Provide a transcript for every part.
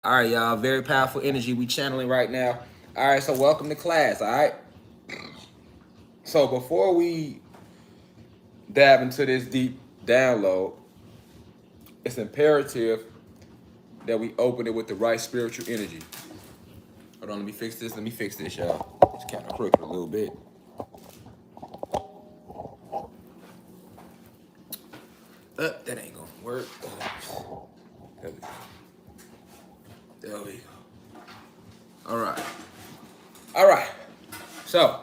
All right, y'all. Very powerful energy we channeling right now. All right, so welcome to class. All right. So before we dive into this deep download, it's imperative that we open it with the right spiritual energy. Hold on, let me fix this. Let me fix this, y'all. It's kind of crooked a little bit. That ain't gonna work. There we go. There we go. All right. All right. So,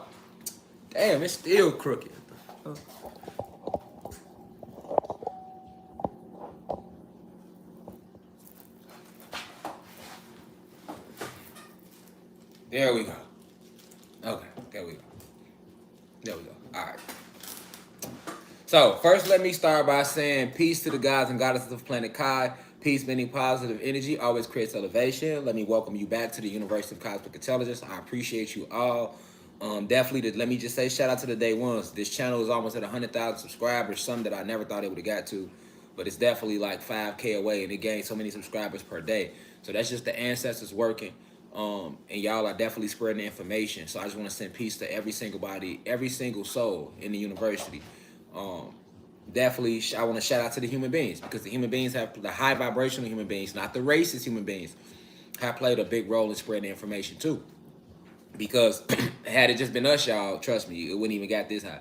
damn, it's still crooked. There we go. Okay, there we go. There we go. All right. So, first, let me start by saying peace to the gods and goddesses of planet Kai. Peace, meaning positive energy, always creates elevation. Let me welcome you back to the University of Cosmic Intelligence. I appreciate you all. Definitely, let me just say shout out to the day ones. This channel is almost at 100,000 subscribers, some that I never thought it would have got to. But it's definitely like 5K away, and it gains so many subscribers per day. So that's just the ancestors working. And y'all are definitely spreading the information. So I just want to send peace to every single body, every single soul in the university. Definitely, I want to shout out to the human beings, because the human beings have, the high vibrational human beings, not the racist human beings, have played a big role in spreading the information too. Because had it just been us, y'all, trust me, it wouldn't even got this high.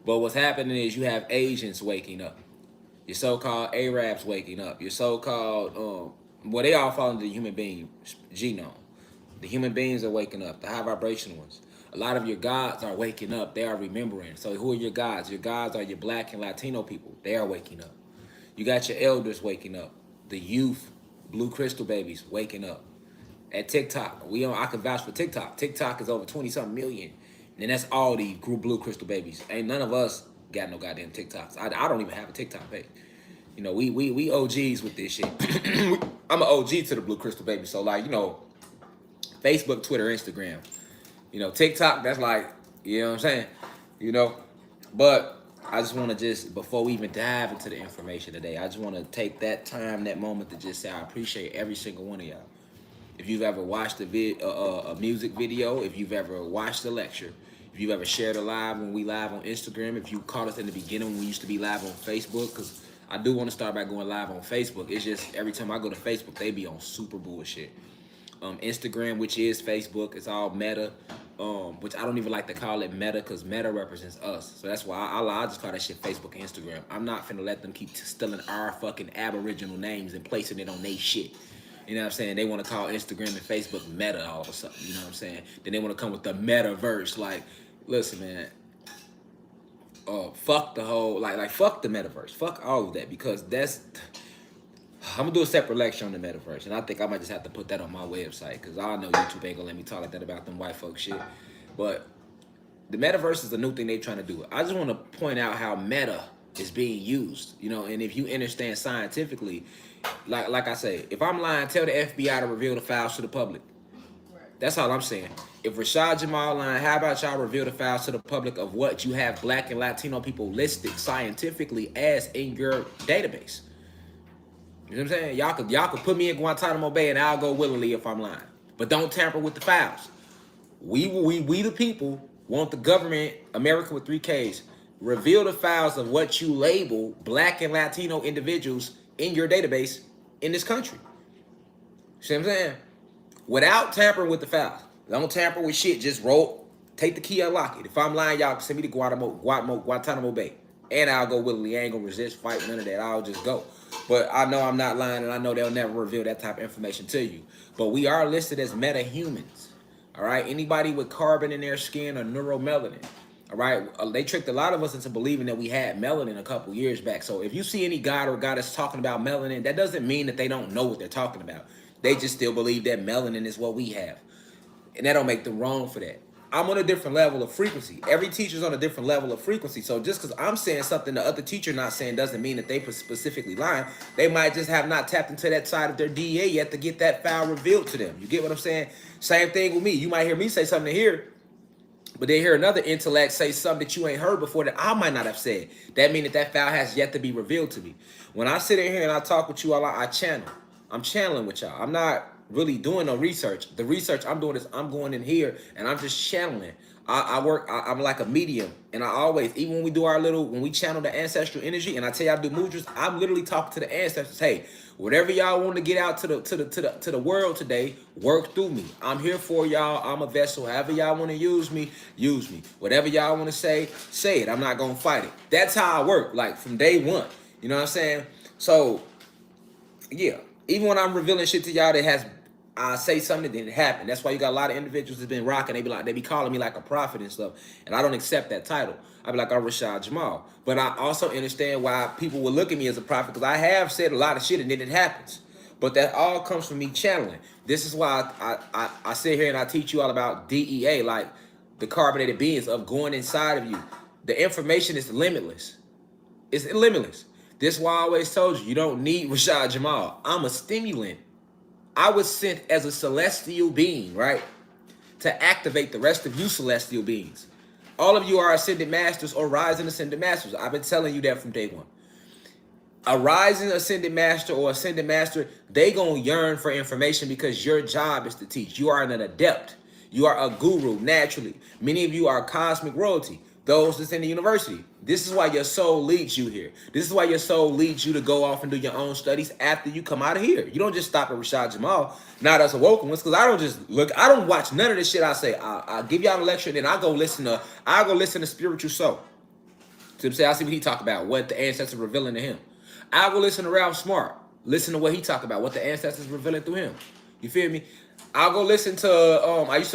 But what's happening is you have Asians waking up, your so-called Arabs waking up, your so-called, well, they all fall into the human being genome. The human beings are waking up, the high vibrational ones. A lot of your gods are waking up. They are remembering. So who are your gods? Your gods are your black and Latino people. They are waking up. You got your elders waking up. The youth, blue crystal babies, waking up. At TikTok, I can vouch for TikTok. TikTok is over 20-something million. And that's all the blue crystal babies. Ain't none of us got no goddamn TikToks. I don't even have a TikTok page. You know, we OGs with this shit. I'm an OG to the blue crystal baby. So, like, you know, Facebook, Twitter, Instagram. You know, TikTok, that's like, you know what I'm saying? You know, but I just want to before we even dive into the information today, I just want to take that time, that moment to just say I appreciate every single one of y'all. If you've ever watched a music video, if you've ever watched a lecture, if you've ever shared a live when we live on Instagram, if you caught us in the beginning when we used to be live on Facebook, because I do want to start by going live on Facebook. It's just every time I go to Facebook, they be on super bullshit. Instagram, which is Facebook, it's all meta, which I don't even like to call it meta, because meta represents us. So that's why I just call that shit Facebook and Instagram. I'm not finna let them keep stealing our fucking aboriginal names and placing it on they shit. You know what I'm saying? They want to call Instagram and Facebook meta all of a sudden. You know what I'm saying? Then they want to come with the metaverse. Like, listen, man. Fuck the whole, like fuck the metaverse. Fuck all of that, because that's... I'm gonna do a separate lecture on the metaverse, and I think I might just have to put that on my website, because I know YouTube ain't gonna let me talk like that about them white folk shit. But the metaverse is a new thing they trying to do. I just want to point out how meta is being used, you know. And if you understand scientifically, like I say, if I'm lying, tell the FBI to reveal the files to the public. That's all I'm saying. If Rashad Jamal lying, how about y'all reveal the files to the public of what you have black and Latino people listed scientifically as in your database? You know what I'm saying? Y'all could put me in Guantanamo Bay and I'll go willingly if I'm lying. But don't tamper with the files. We the people want the government, America with 3Ks, reveal the files of what you label black and Latino individuals in your database in this country. See what I'm saying? Without tampering with the files. Don't tamper with shit. Just take the key, unlock it. If I'm lying, y'all send me to Guantanamo Bay. And I'll go willingly. I ain't gonna resist, fight, none of that. I'll just go. But I know I'm not lying, and I know they'll never reveal that type of information to you. But we are listed as meta-humans. All right? Anybody with carbon in their skin or neuromelanin. All right? They tricked a lot of us into believing that we had melanin a couple years back. So if you see any god or goddess talking about melanin, that doesn't mean that they don't know what they're talking about. They just still believe that melanin is what we have. And that don't make them wrong for that. I'm on a different level of frequency. Every teacher's on a different level of frequency. So just because I'm saying something the other teacher not saying doesn't mean that they specifically lying. They might just have not tapped into that side of their DEA yet to get that file revealed to them. You get what I'm saying? Same thing with me. You might hear me say something here, but they hear another intellect say something that you ain't heard before that I might not have said. That means that file has yet to be revealed to me. When I sit in here and I talk with you all, I channel. I'm channeling with y'all. I'm not really doing no research. The research I'm doing is I'm going in here and I'm just channeling. I'm like a medium, and I always, even when we do when we channel the ancestral energy, and I tell y'all to do mudras, I'm literally talking to the ancestors. Hey, whatever y'all want to get out to the world today, work through me. I'm here for y'all. I'm a vessel. However y'all want to use me, use me. Whatever y'all want to say it. I'm not gonna fight it. That's how I work. Like from day one. You know what I'm saying? So yeah, even when I'm revealing shit to y'all that has, I say something that didn't happen. That's why you got a lot of individuals that's been rocking. They be calling me like a prophet and stuff, and I don't accept that title. I be like, I'm Rashad Jamal. But I also understand why people will look at me as a prophet, because I have said a lot of shit and then it happens. But that all comes from me channeling. This is why I sit here and I teach you all about DEA, like the carbonated beings of going inside of you. The information is limitless. It's limitless. This is why I always told you, you don't need Rashad Jamal. I'm a stimulant. I was sent as a celestial being, right? To activate the rest of you celestial beings. All of you are ascended masters or rising ascended masters. I've been telling you that from day one. A rising ascended master or ascended master, they gonna yearn for information because your job is to teach. You are an adept. You are a guru naturally. Many of you are cosmic royalty. Those that's in the university. This is why your soul leads you here. This is why your soul leads you to go off and do your own studies after you come out of here. You don't just stop at Rashad Jamal, not us awoken ones, because I don't just look, I don't watch none of this shit I say. I'll give y'all a lecture, and then I'll go listen to Spiritual Soul. So I see what he talk about, what the ancestors revealing to him. I'll go listen to Ralph Smart, listen to what he talk about, what the ancestors revealing through him. You feel me? I'll go listen to, I used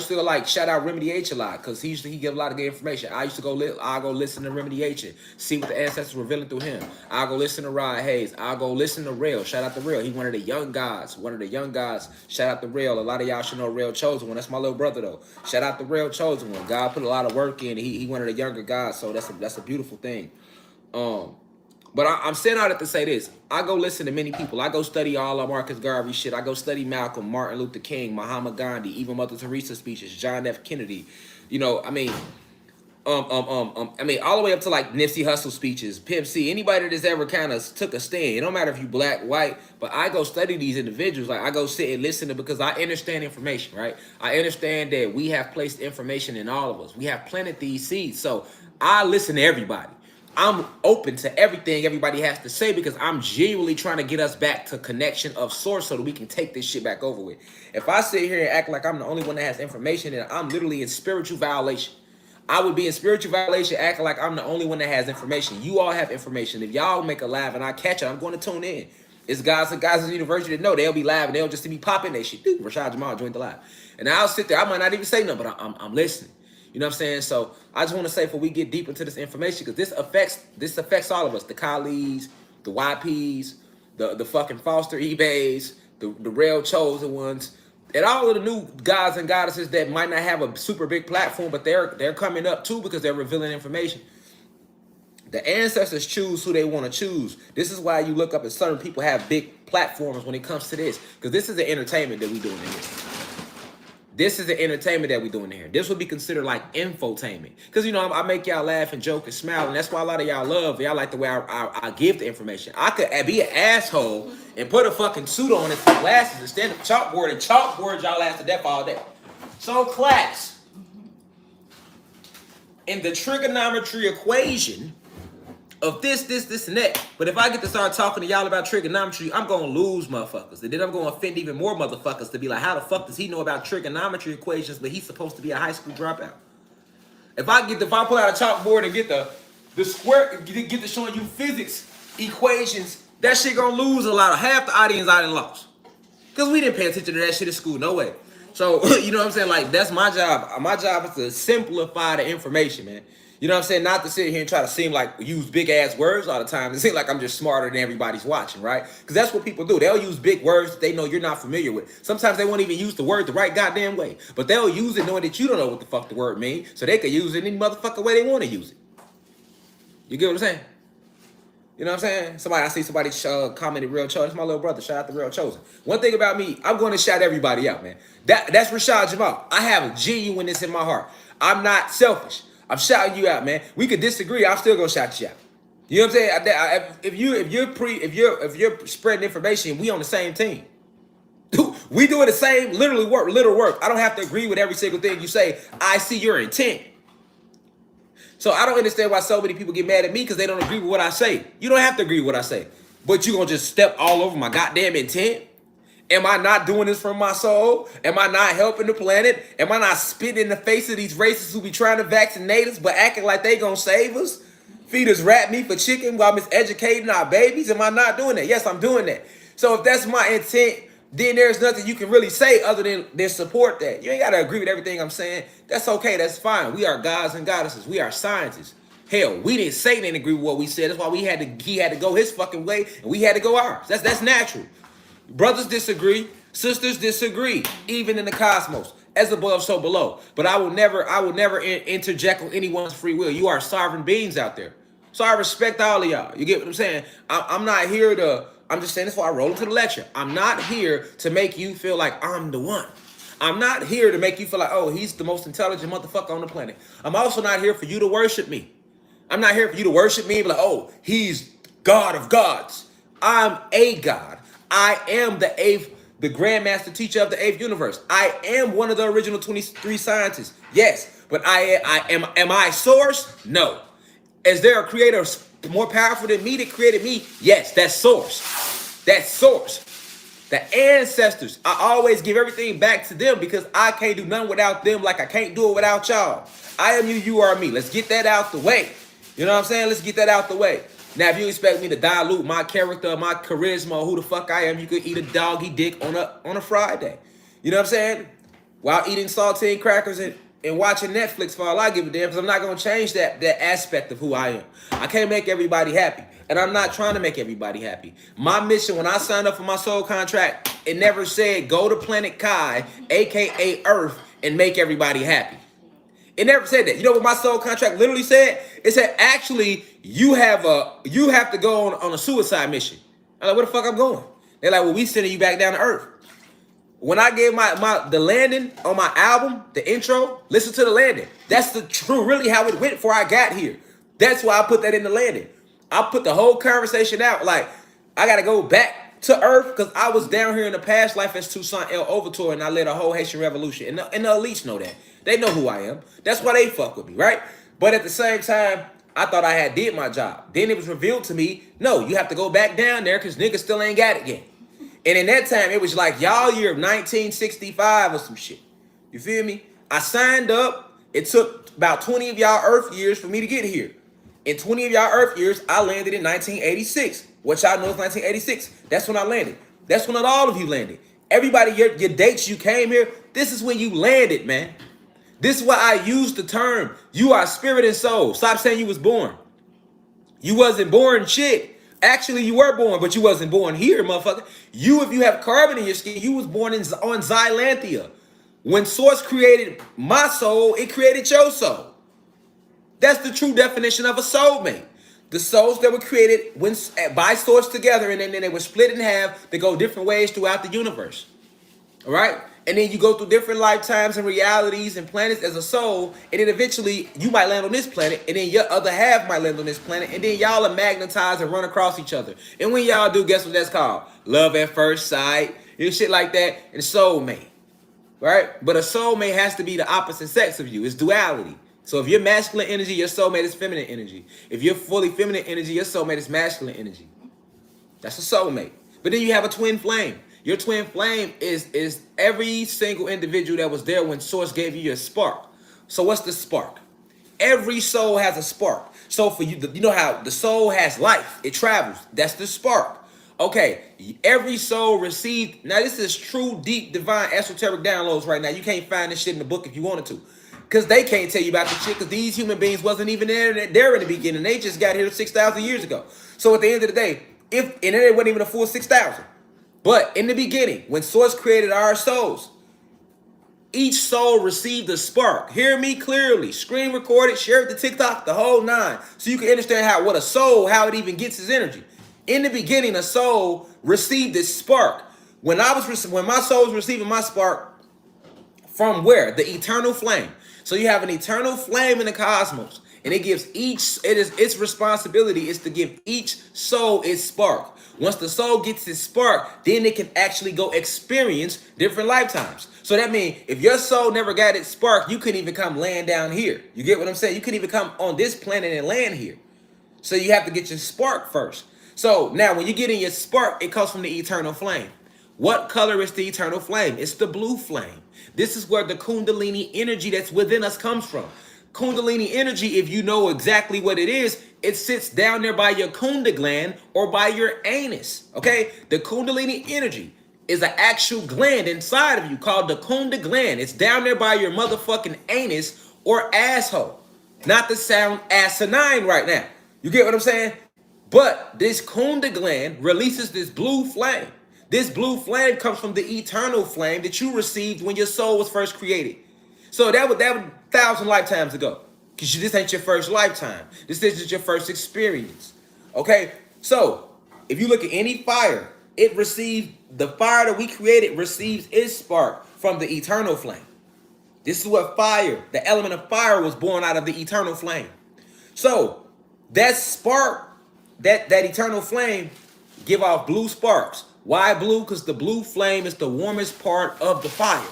to like shout out Remedy H a lot, because he give a lot of good information. I'll go listen to Remedy H and see what the ancestors revealing through him. I'll go listen to Rod Hayes. I'll go listen to Rail. Shout out to Rail. He one of the young gods. Shout out to Rail. A lot of y'all should know Rail Chosen One. That's my little brother though. Shout out to Rail Chosen One. God put a lot of work in. He one of the younger gods, so that's a beautiful thing. But I'm saying all that to say this. I go listen to many people. I go study all of Marcus Garvey shit. I go study Malcolm, Martin Luther King, Muhammad Gandhi, even Mother Teresa speeches, John F. Kennedy. You know, I mean, all the way up to like Nipsey Hussle speeches, Pimp C, anybody that's ever kind of took a stand. It don't matter if you black, white, but I go study these individuals. Like I go sit and listen to, because I understand information, right? I understand that we have placed information in all of us. We have planted these seeds. So I listen to everybody. I'm open to everything everybody has to say, because I'm genuinely trying to get us back to connection of source so that we can take this shit back over with. If I sit here and act like I'm the only one that has information, then I'm literally in spiritual violation. I would be in spiritual violation acting like I'm the only one that has information. You all have information. If y'all make a live and I catch it, I'm going to tune in. It's guys in the university that know they'll be live and they'll just see me popping that shit. Dude, Rashad Jamal joined the live. And I'll sit there. I might not even say nothing, but I'm listening. You know what I'm saying? So I just want to say, before we get deep into this information, because this affects all of us, the colleagues, the YPs, the fucking Foster eBays, the Rail Chosen Ones, and all of the new gods and goddesses that might not have a super big platform, but they're coming up too, because they're revealing information. The ancestors choose who they want to choose. This is why you look up at certain people have big platforms when it comes to this, because this is the entertainment that we doing in here. This is the entertainment that we're doing here. This would be considered like infotainment. Because, you know, I make y'all laugh and joke and smile. And that's why a lot of y'all love. Y'all like the way I give the information. I could be an asshole and put a fucking suit on and some glasses and stand up chalkboard and chalkboard y'all ass to death all day. So class, in the trigonometry equation of this, and that. But if I get to start talking to y'all about trigonometry, I'm going to lose motherfuckers. And then I'm going to offend even more motherfuckers to be like, how the fuck does he know about trigonometry equations, but he's supposed to be a high school dropout? If I pull out a chalkboard and get the square, get to showing you physics equations, that shit going to lose a lot of half the audience I done lost. Because we didn't pay attention to that shit in school, no way. So, you know what I'm saying? Like, that's my job. My job is to simplify the information, man. You know what I'm saying? Not to sit here and try to seem like use big ass words all the time. It seems like I'm just smarter than everybody's watching, right? Because that's what people do. They'll use big words that they know you're not familiar with. Sometimes they won't even use the word the right goddamn way. But they'll use it knowing that you don't know what the fuck the word means. So they can use it any motherfucking way they want to use it. You get what I'm saying? You know what I'm saying? I see somebody commented Real Chosen. That's my little brother. Shout out to Real Chosen. One thing about me, I'm going to shout everybody out, man. That's Rashad Jamal. I have a genuineness in my heart. I'm not selfish. I'm shouting you out, man. We could disagree. I'm still gonna shout you out. You know what I'm saying? If you're spreading information, we on the same team. We doing the same literal work. I don't have to agree with every single thing you say. I see your intent. So I don't understand why so many people get mad at me because they don't agree with what I say. You don't have to agree with what I say. But you gonna just step all over my goddamn intent? Am I not doing this from my soul? Am I not helping the planet? Am I not spitting in the face of these racists who be trying to vaccinate us but acting like they gonna save us? Feed us rat meat for chicken while miseducating our babies? Am I not doing that? Yes, I'm doing that. So if that's my intent, then there's nothing you can really say other than support that. You ain't got to agree with everything I'm saying. That's okay. That's fine. We are gods and goddesses. We are scientists. Hell, Satan didn't agree with what we said. That's why he had to go his fucking way and we had to go ours. That's natural. Brothers disagree. Sisters disagree. Even in the cosmos. As above, so below. But I will never interject on anyone's free will. You are sovereign beings out there. So I respect all of y'all. You get what I'm saying? I'm not here to... I'm just saying this before I roll into the lecture. I'm not here to make you feel like I'm the one. I'm not here to make you feel like, oh, he's the most intelligent motherfucker on the planet. I'm also not here for you to worship me. I'm not here for you to worship me and be like, oh, he's God of gods. I'm a God. I am the grandmaster teacher of the 8th universe. I am one of the original 23 scientists. Yes, but am I source? No. Is there a creator more powerful than me that created me? Yes, that's source. That's source. The ancestors, I always give everything back to them because I can't do nothing without them like I can't do it without y'all. I am you, you are me. Let's get that out the way. You know what I'm saying? Let's get that out the way. Now, if you expect me to dilute my character, my charisma, or who the fuck I am, you could eat a doggy dick on a Friday. You know what I'm saying? While eating saltine crackers and watching Netflix for all I give a damn, because I'm not going to change that aspect of who I am. I can't make everybody happy, and I'm not trying to make everybody happy. My mission, when I signed up for my soul contract, it never said go to Planet Kai, a.k.a. Earth, and make everybody happy. It never said that. You know what my soul contract literally said? It said, actually, you have to go on a suicide mission. I'm like, where the fuck I'm going? They're like, well, we sending you back down to Earth. When I gave the landing on my album, the intro, listen to the landing. That's the true, really how it went before I got here. That's why I put that in the landing. I put the whole conversation out like, I got to go back to Earth because I was down here in the past life as Toussaint El Overture and I led a whole Haitian revolution. And the elites know that. They know who I am. That's why they fuck with me, right? But at the same time, I thought I did my job. Then it was revealed to me, no, you have to go back down there because niggas still ain't got it yet. And in that time, it was like y'all year of 1965 or some shit. You feel me? I signed up. It took about 20 of y'all Earth years for me to get here. In 20 of y'all Earth years, I landed in 1986. What y'all know is 1986. That's when I landed. That's when all of you landed. Everybody, your dates you came here, this is when you landed, man. This is why I use the term, you are spirit and soul. Stop saying you was born. You wasn't born shit. Actually, you were born, but you wasn't born here, motherfucker. You, if you have carbon in your skin, you was born on Xylanthia. When Source created my soul, it created your soul. That's the true definition of a soulmate. The souls that were created by Source together, and then they were split in half to go different ways throughout the universe. All right? And then you go through different lifetimes and realities and planets as a soul, and then eventually you might land on this planet, and then your other half might land on this planet, and then y'all are magnetized and run across each other. And when y'all do, guess what that's called? Love at first sight, and shit like that, and soulmate. Right? But a soulmate has to be the opposite sex of you. It's duality. So if you're masculine energy, your soulmate is feminine energy. If you're fully feminine energy, your soulmate is masculine energy. That's a soulmate. But then you have a twin flame. Your twin flame is every single individual that was there when Source gave you your spark. So what's the spark? Every soul has a spark. So for you, you know how the soul has life. It travels. That's the spark. Okay, every soul received. Now this is true, deep, divine, esoteric downloads right now. You can't find this shit in the book if you wanted to. Because they can't tell you about the shit because these human beings wasn't even there in the beginning. They just got here 6,000 years ago. So at the end of the day, and it wasn't even a full 6,000. But in the beginning, when Source created our souls, each soul received a spark. Hear me clearly. Screen recorded, share it to TikTok, the whole nine. So you can understand how it even gets its energy. In the beginning, a soul received this spark. When my soul was receiving my spark, from where? The eternal flame. So you have an eternal flame in the cosmos. And it gives its responsibility is to give each soul its spark. Once the soul gets its spark, then it can actually go experience different lifetimes. So that means if your soul never got its spark, you couldn't even come land down here. You get what I'm saying? You couldn't even come on this planet and land here. So you have to get your spark first. So now when you get in your spark, it comes from the eternal flame. What color is the eternal flame? It's the blue flame. This is where the Kundalini energy that's within us comes from. Kundalini energy, if you know exactly what it is, it sits down there by your Kunda gland or by your anus. Okay? The Kundalini energy is an actual gland inside of you called the Kunda gland. It's down there by your motherfucking anus or asshole. Not to sound asinine right now. You get what I'm saying? But this Kunda gland releases this blue flame. This blue flame comes from the eternal flame that you received when your soul was first created. So that was 1,000 lifetimes ago. Because this ain't your first lifetime. This isn't your first experience. Okay? So, if you look at any fire, the fire that we created receives its spark from the eternal flame. This is what fire, the element of fire was born out of the eternal flame. So, that spark, that eternal flame give off blue sparks. Why blue? Because the blue flame is the warmest part of the fire.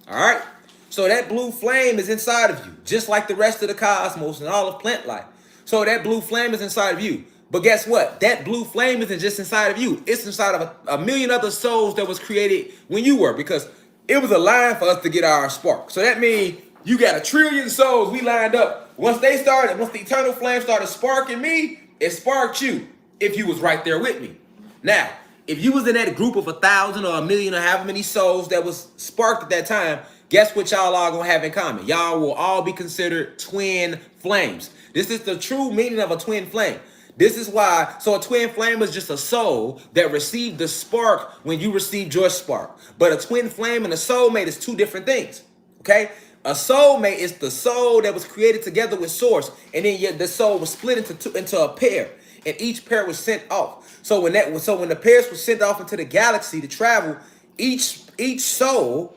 All right? So that blue flame is inside of you, just like the rest of the cosmos and all of plant life. So that blue flame is inside of you. But guess what? That blue flame isn't just inside of you. It's inside of a million other souls that was created when you were, because it was a line for us to get our spark. So that means you got 1 trillion souls we lined up. Once the eternal flame started sparking me, it sparked you if you was right there with me. Now, if you was in that group of 1,000 or 1,000,000 or however many souls that was sparked at that time, guess what y'all all gonna have in common? Y'all will all be considered twin flames. This is the true meaning of a twin flame. This is why, so a twin flame is just a soul that received the spark when you received your spark. But a twin flame and a soulmate is two different things, okay? A soulmate is the soul that was created together with source, and then the soul was split into a pair, and each pair was sent off. So when the pairs were sent off into the galaxy to travel, each soul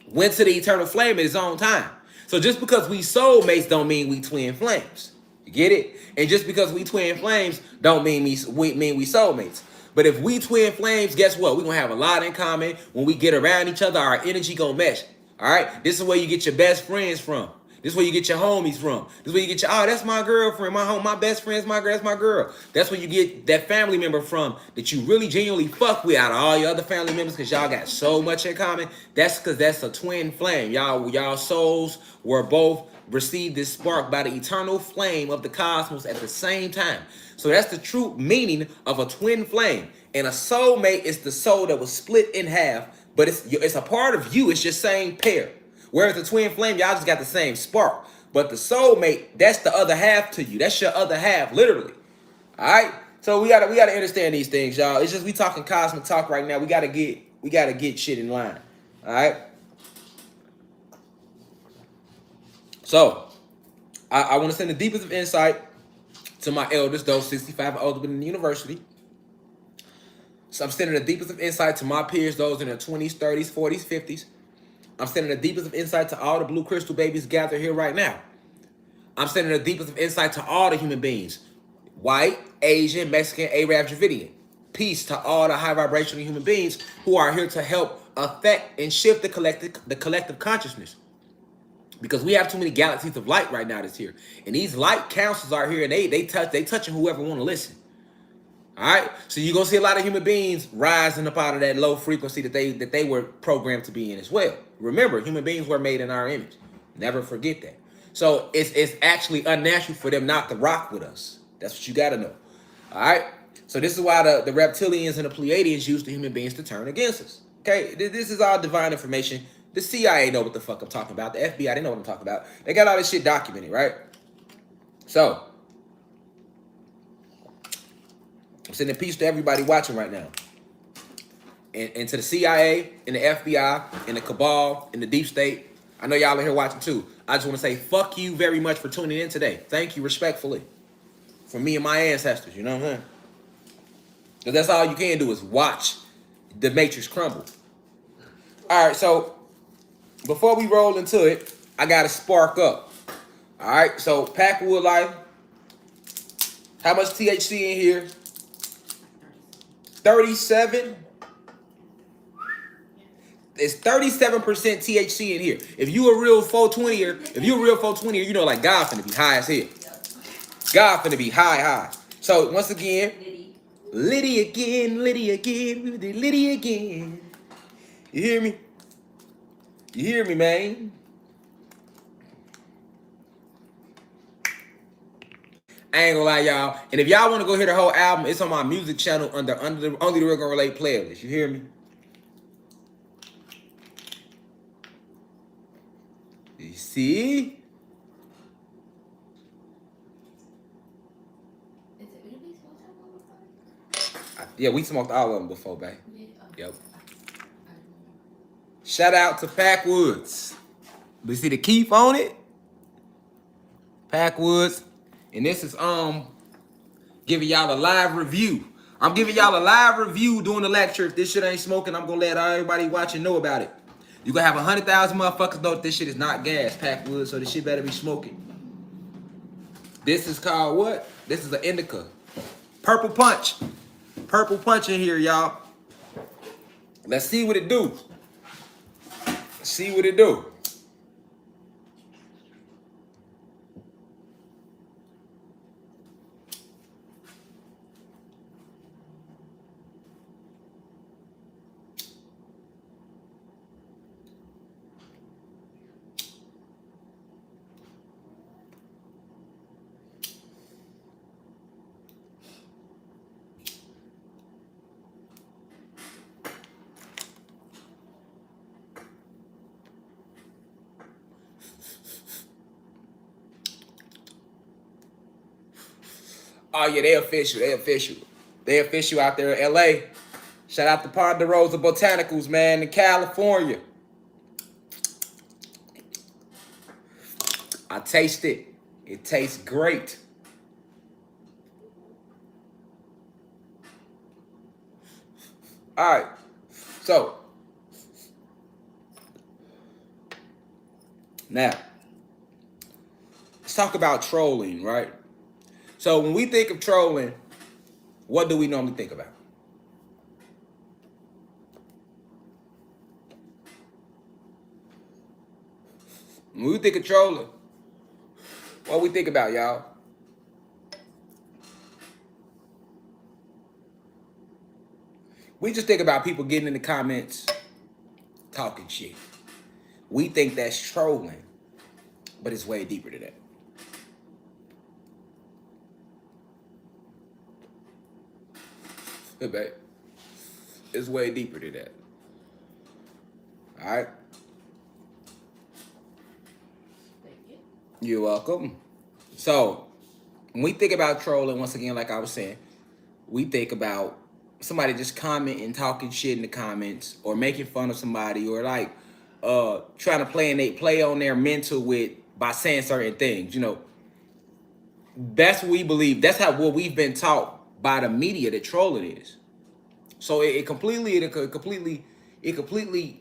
went to the eternal flame at his own time. So just because we soulmates don't mean we twin flames. You get it? And just because we twin flames don't mean we soulmates. But if we twin flames, guess what? We're going to have a lot in common. When we get around each other, our energy going to mesh. All right? This is where you get your best friends from. This is where you get your homies from. This is where you get oh, that's my girlfriend. My best friend's my girl. That's my girl. That's where you get that family member from that you really genuinely fuck with out of all your other family members, because y'all got so much in common. That's because that's a twin flame. Y'all souls were both received this spark by the eternal flame of the cosmos at the same time. So that's the true meaning of a twin flame. And a soulmate is the soul that was split in half, but it's a part of you. It's your same pair. Whereas the twin flame, y'all just got the same spark. But the soulmate, that's the other half to you. That's your other half, literally. All right? So we gotta understand these things, y'all. It's just we talking cosmic talk right now. We gotta get shit in line. All right? So I want to send the deepest of insight to my elders, those 65 and older within the university. So I'm sending the deepest of insight to my peers, those in their 20s, 30s, 40s, 50s. I'm sending the deepest of insight to all the blue crystal babies gathered here right now. I'm sending the deepest of insight to all the human beings. White, Asian, Mexican, Arab, Dravidian. Peace to all the high vibrational human beings who are here to help affect and shift the collective consciousness. Because we have too many galaxies of light right now that's here. And these light councils are here, and they touching whoever want to listen. All right? So you're going to see a lot of human beings rising up out of that low frequency that they were programmed to be in as well. Remember, human beings were made in our image. Never forget that. So it's actually unnatural for them not to rock with us. That's what you got to know. All right? So this is why the reptilians and the Pleiadians use the human beings to turn against us. Okay? This is all divine information. The CIA know what the fuck I'm talking about. The FBI, they know what I'm talking about. They got all this shit documented, right? So, I'm sending peace to everybody watching right now. And to the CIA, and the FBI, and the cabal, and the deep state. I know y'all are here watching too. I just want to say fuck you very much for tuning in today. Thank you respectfully. From me and my ancestors, you know what I'm saying? Because that's all you can do is watch the matrix crumble. All right, so before we roll into it, I got to spark up. All right, so Packwood Life. How much THC in here? 37. It's 37% THC in here. If you a real 420er, you know, like God finna be high as hell. God finna be high. So once again, Liddy again, Liddy again. You hear me? You hear me, man? I ain't gonna lie, y'all. And if y'all want to go hear the whole album, it's on my music channel under the Only the Real Gonna Relate playlist. You hear me? You see? Yeah, we smoked all of them before, babe. Yep. Shout out to Packwoods. We see the keep on it? Packwoods. And this is giving y'all a live review. I'm giving y'all a live review doing the lecture. If this shit ain't smoking, I'm gonna let everybody watching know about it. You gonna have 100,000 motherfuckers know that this shit is not gas, Packwoods, so this shit better be smoking. This is called what? This is an indica. Purple punch. Purple punch in here, y'all. Let's see what it do. Let's see what it do. Oh yeah, they official. They official out there in LA. Shout out to Ponderosa Botanicals, man, in California. I taste it. It tastes great. All right. So now let's talk about trolling, right? So when we think of trolling, what do we normally think about? When we think of trolling, what we think about, y'all? We just think about people getting in the comments, talking shit. We think that's trolling, but it's way deeper than that. Hey, babe. It's way deeper than that. All right? You're welcome. So, when we think about trolling, once again, like I was saying, we think about somebody just commenting, talking shit in the comments, or making fun of somebody, or like trying to play on their mental by saying certain things. You know, that's what we believe. That's what we've been taught by the media that trolling is. So it completely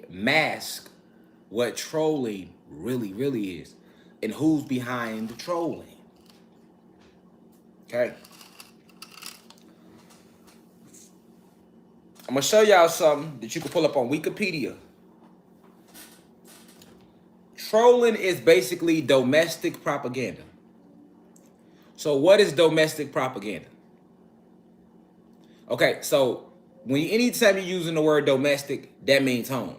masks what trolling really is, and who's behind the trolling. Okay. I'm gonna show y'all something that you can pull up on Wikipedia. Trolling is basically domestic propaganda. So what is domestic propaganda? Okay, so anytime you're using the word domestic, that means home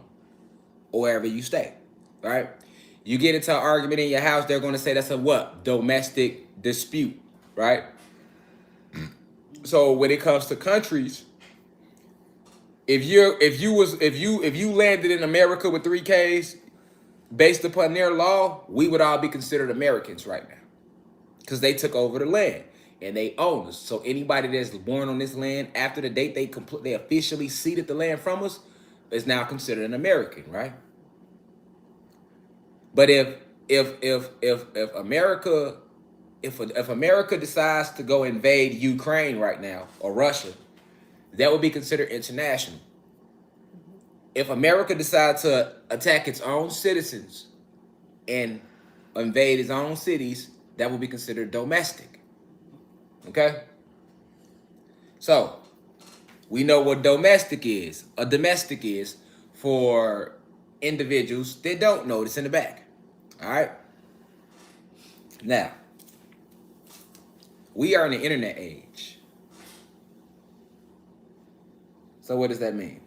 or wherever you stay, right? You get into an argument in your house, they're gonna say that's a what? Domestic dispute, right? So when it comes to countries, if you landed in America with 3 Ks, based upon their law, we would all be considered Americans right now, because they took over the land and they own us. So anybody that's born on this land after the date they officially ceded the land from us is now considered an American, right? But if America decides to go invade Ukraine right now, or Russia, that would be considered international. If America decides to attack its own citizens and invade his own cities, that will be considered domestic. Okay? So, we know what domestic is. A domestic is for individuals that don't know this in the back. All right? Now, we are in the internet age. So what does that mean?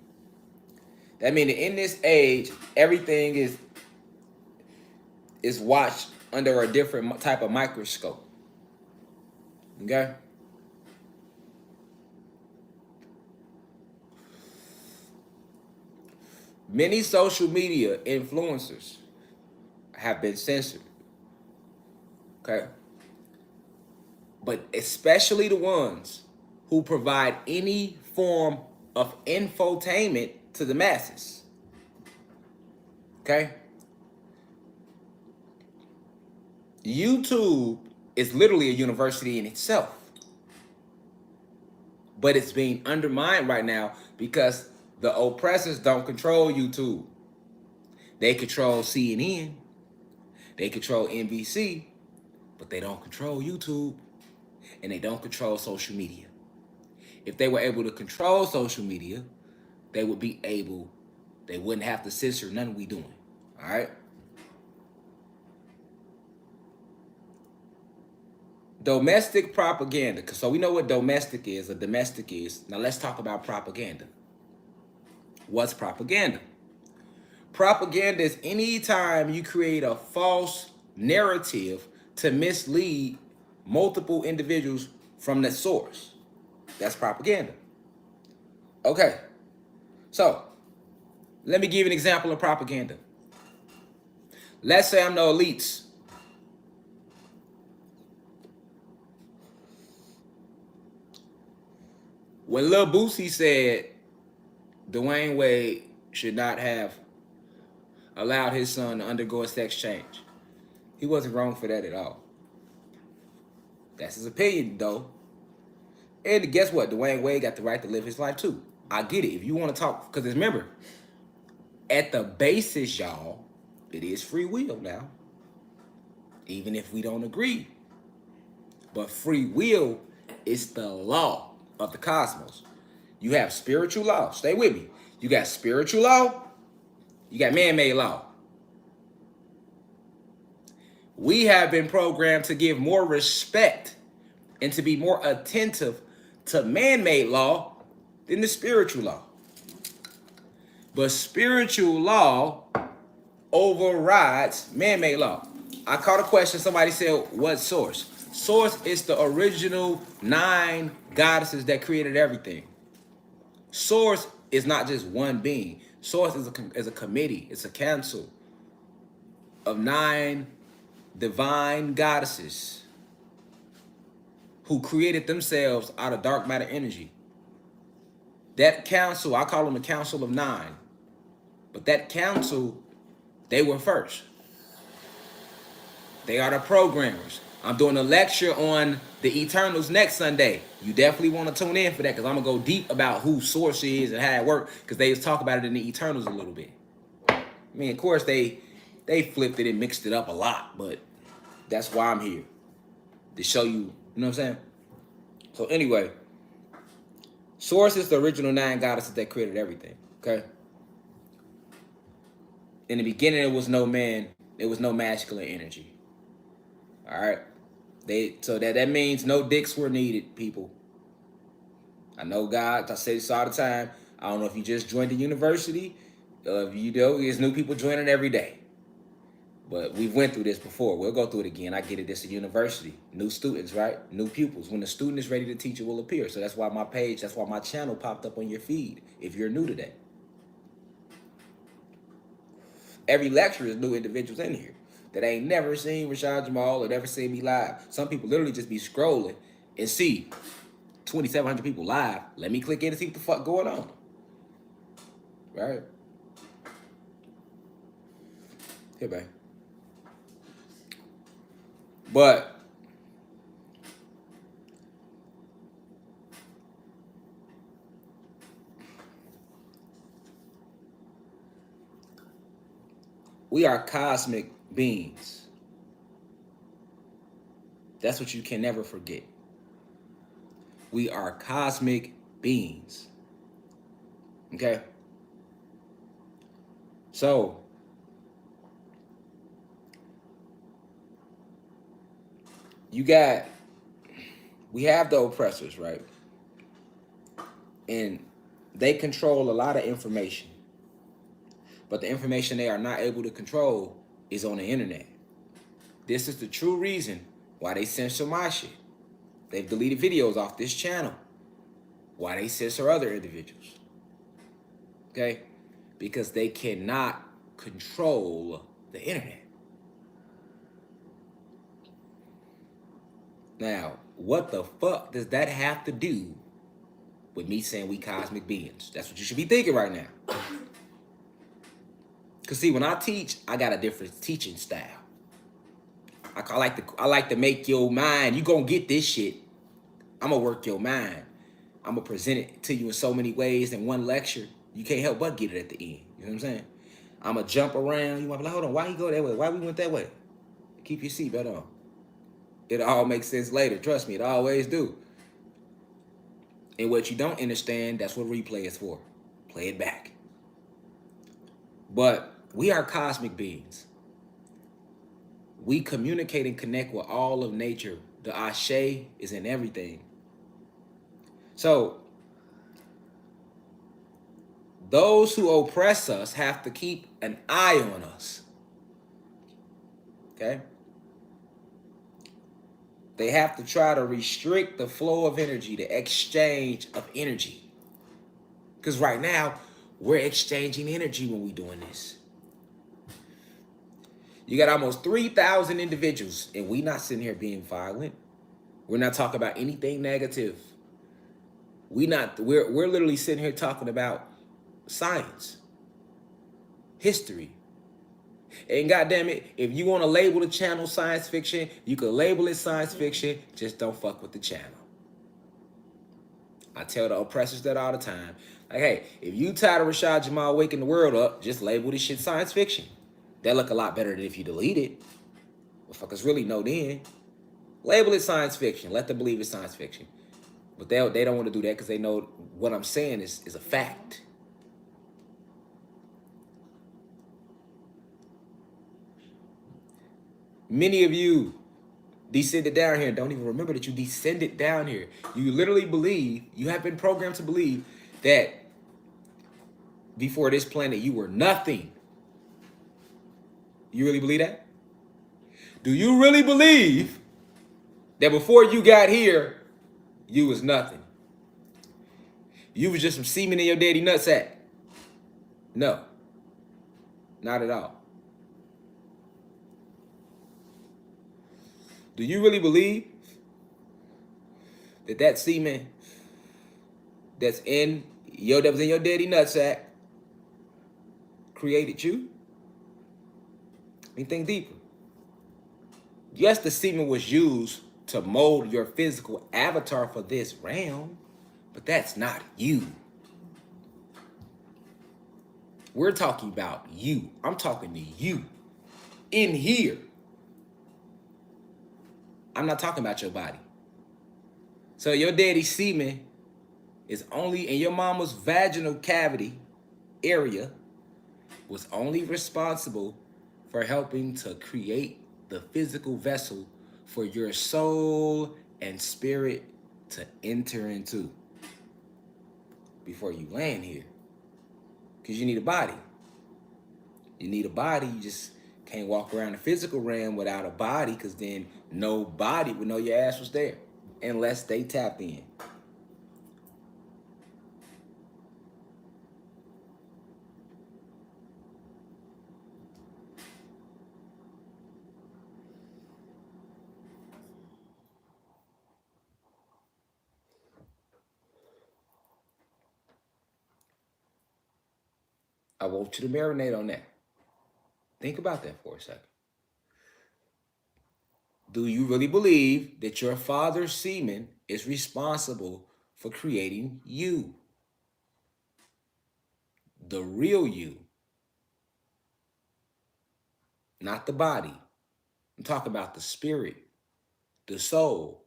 That means that in this age, everything is watched under a different type of microscope. Okay? Many social media influencers have been censored. Okay? But especially the ones who provide any form of infotainment to the masses. Okay? YouTube is literally a university in itself. But it's being undermined right now because the oppressors don't control YouTube. They control CNN. They control NBC. But they don't control YouTube. And they don't control social media. If they were able to control social media, they wouldn't have to censor nothing we doing. All right? Domestic propaganda. So we know what domestic is, or domestic is. Now let's talk about propaganda. What's propaganda? Propaganda is any time you create a false narrative to mislead multiple individuals from the source. That's propaganda. Okay. So, let me give you an example of propaganda. Let's say I'm the elites. When Lil Boosie said Dwayne Wade should not have allowed his son to undergo a sex change, he wasn't wrong for that at all. That's his opinion, though. And guess what? Dwayne Wade got the right to live his life, too. I get it. If you want to talk, because remember, at the basis, y'all, it is free will now. Even if we don't agree. But free will is the law of the cosmos. You have spiritual law. Stay with me. You got spiritual law. You got man-made law. We have been programmed to give more respect and to be more attentive to man-made law than the spiritual law. But spiritual law overrides man-made law. I caught a question. Somebody said, what source? Source is the original 9 goddesses that created everything. Source is not just one being. Source is a committee. It's a council of 9 divine goddesses who created themselves out of dark matter energy. That council, I call them the Council of 9. But that council, they were first. They are the programmers. I'm doing a lecture on the Eternals next Sunday. You definitely want to tune in for that because I'm going to go deep about who Source is and how it works because they talk about it in the Eternals a little bit. I mean, of course, they flipped it and mixed it up a lot, but that's why I'm here. To show you, you know what I'm saying? So anyway, Source is the original 9 goddesses that created everything, okay? In the beginning, there was no man, there was no masculine energy. All right? So that means no dicks were needed, people. I know God, I say this all the time. I don't know if you just joined the university, if you know, there's new people joining every day. But we've went through this before. We'll go through it again. I get it. It's a university. New students, right? New pupils. When the student is ready, the teacher will appear. So that's why my page, that's why my channel popped up on your feed, if you're new to that. Every lecturer is new individuals in here that ain't never seen Rashad Jamal or never seen me live. Some people literally just be scrolling and see 2,700 people live. Let me click in and see what the fuck going on. Right? Here, man. But we are cosmic beings. That's what you can never forget. We are cosmic beings. Okay? So, you got, we have the oppressors, right? And they control a lot of information. But the information they are not able to control is on the internet. This is the true reason why they censor my shit. They've deleted videos off this channel. Why they censor other individuals. Okay? Because they cannot control the internet. Now, what the fuck does that have to do with me saying we cosmic beings? That's what you should be thinking right now. Because see, when I teach, I got a different teaching style. I like to make your mind, you gonna get this shit. I'm gonna work your mind. I'm gonna present it to you in so many ways in one lecture. You can't help but get it at the end. You know what I'm saying? I'm gonna jump around. You might be like, hold on, why you go that way? Why we went that way? Keep your seatbelt on. It all makes sense later. Trust me, it always do. And what you don't understand, that's what replay is for. Play it back. But we are cosmic beings. We communicate and connect with all of nature. The Ashe is in everything. So, those who oppress us have to keep an eye on us. Okay? They have to try to restrict the flow of energy, the exchange of energy. Because right now, we're exchanging energy when we're doing this. You got almost 3,000 individuals, and we not sitting here being violent. We're not talking about anything negative. We're literally sitting here talking about science, history. And goddamn it, if you want to label the channel science fiction, you can label it science fiction. Just don't fuck with the channel. I tell the oppressors that all the time. Like, hey, if you tired of Rashad Jamal waking the world up, just label this shit science fiction. That look a lot better than if you delete it. Motherfuckers really know then. Label it science fiction. Let them believe it's science fiction. But they don't want to do that because they know what I'm saying is a fact. Many of you descended down here and don't even remember that you descended down here. You literally believe, you have been programmed to believe that before this planet you were nothing. You really believe that? Do you really believe that before you got here, you was nothing? You was just some semen in your daddy nutsack? No, not at all. Do you really believe that semen that was in your daddy nutsack created you? I mean, think deeper. Yes, the semen was used to mold your physical avatar for this realm, but that's not you. We're talking about you. I'm talking to you in here. I'm not talking about your body. So your daddy's semen is only in your mama's vaginal cavity area, was only responsible for helping to create the physical vessel for your soul and spirit to enter into before you land here. Because you need a body. You need a body. You just can't walk around the physical realm without a body, because then nobody would know your ass was there unless they tap in. I want you to marinate on that. Think about that for a second. Do you really believe that your father's semen is responsible for creating you? The real you. Not the body. I'm talking about the spirit, the soul.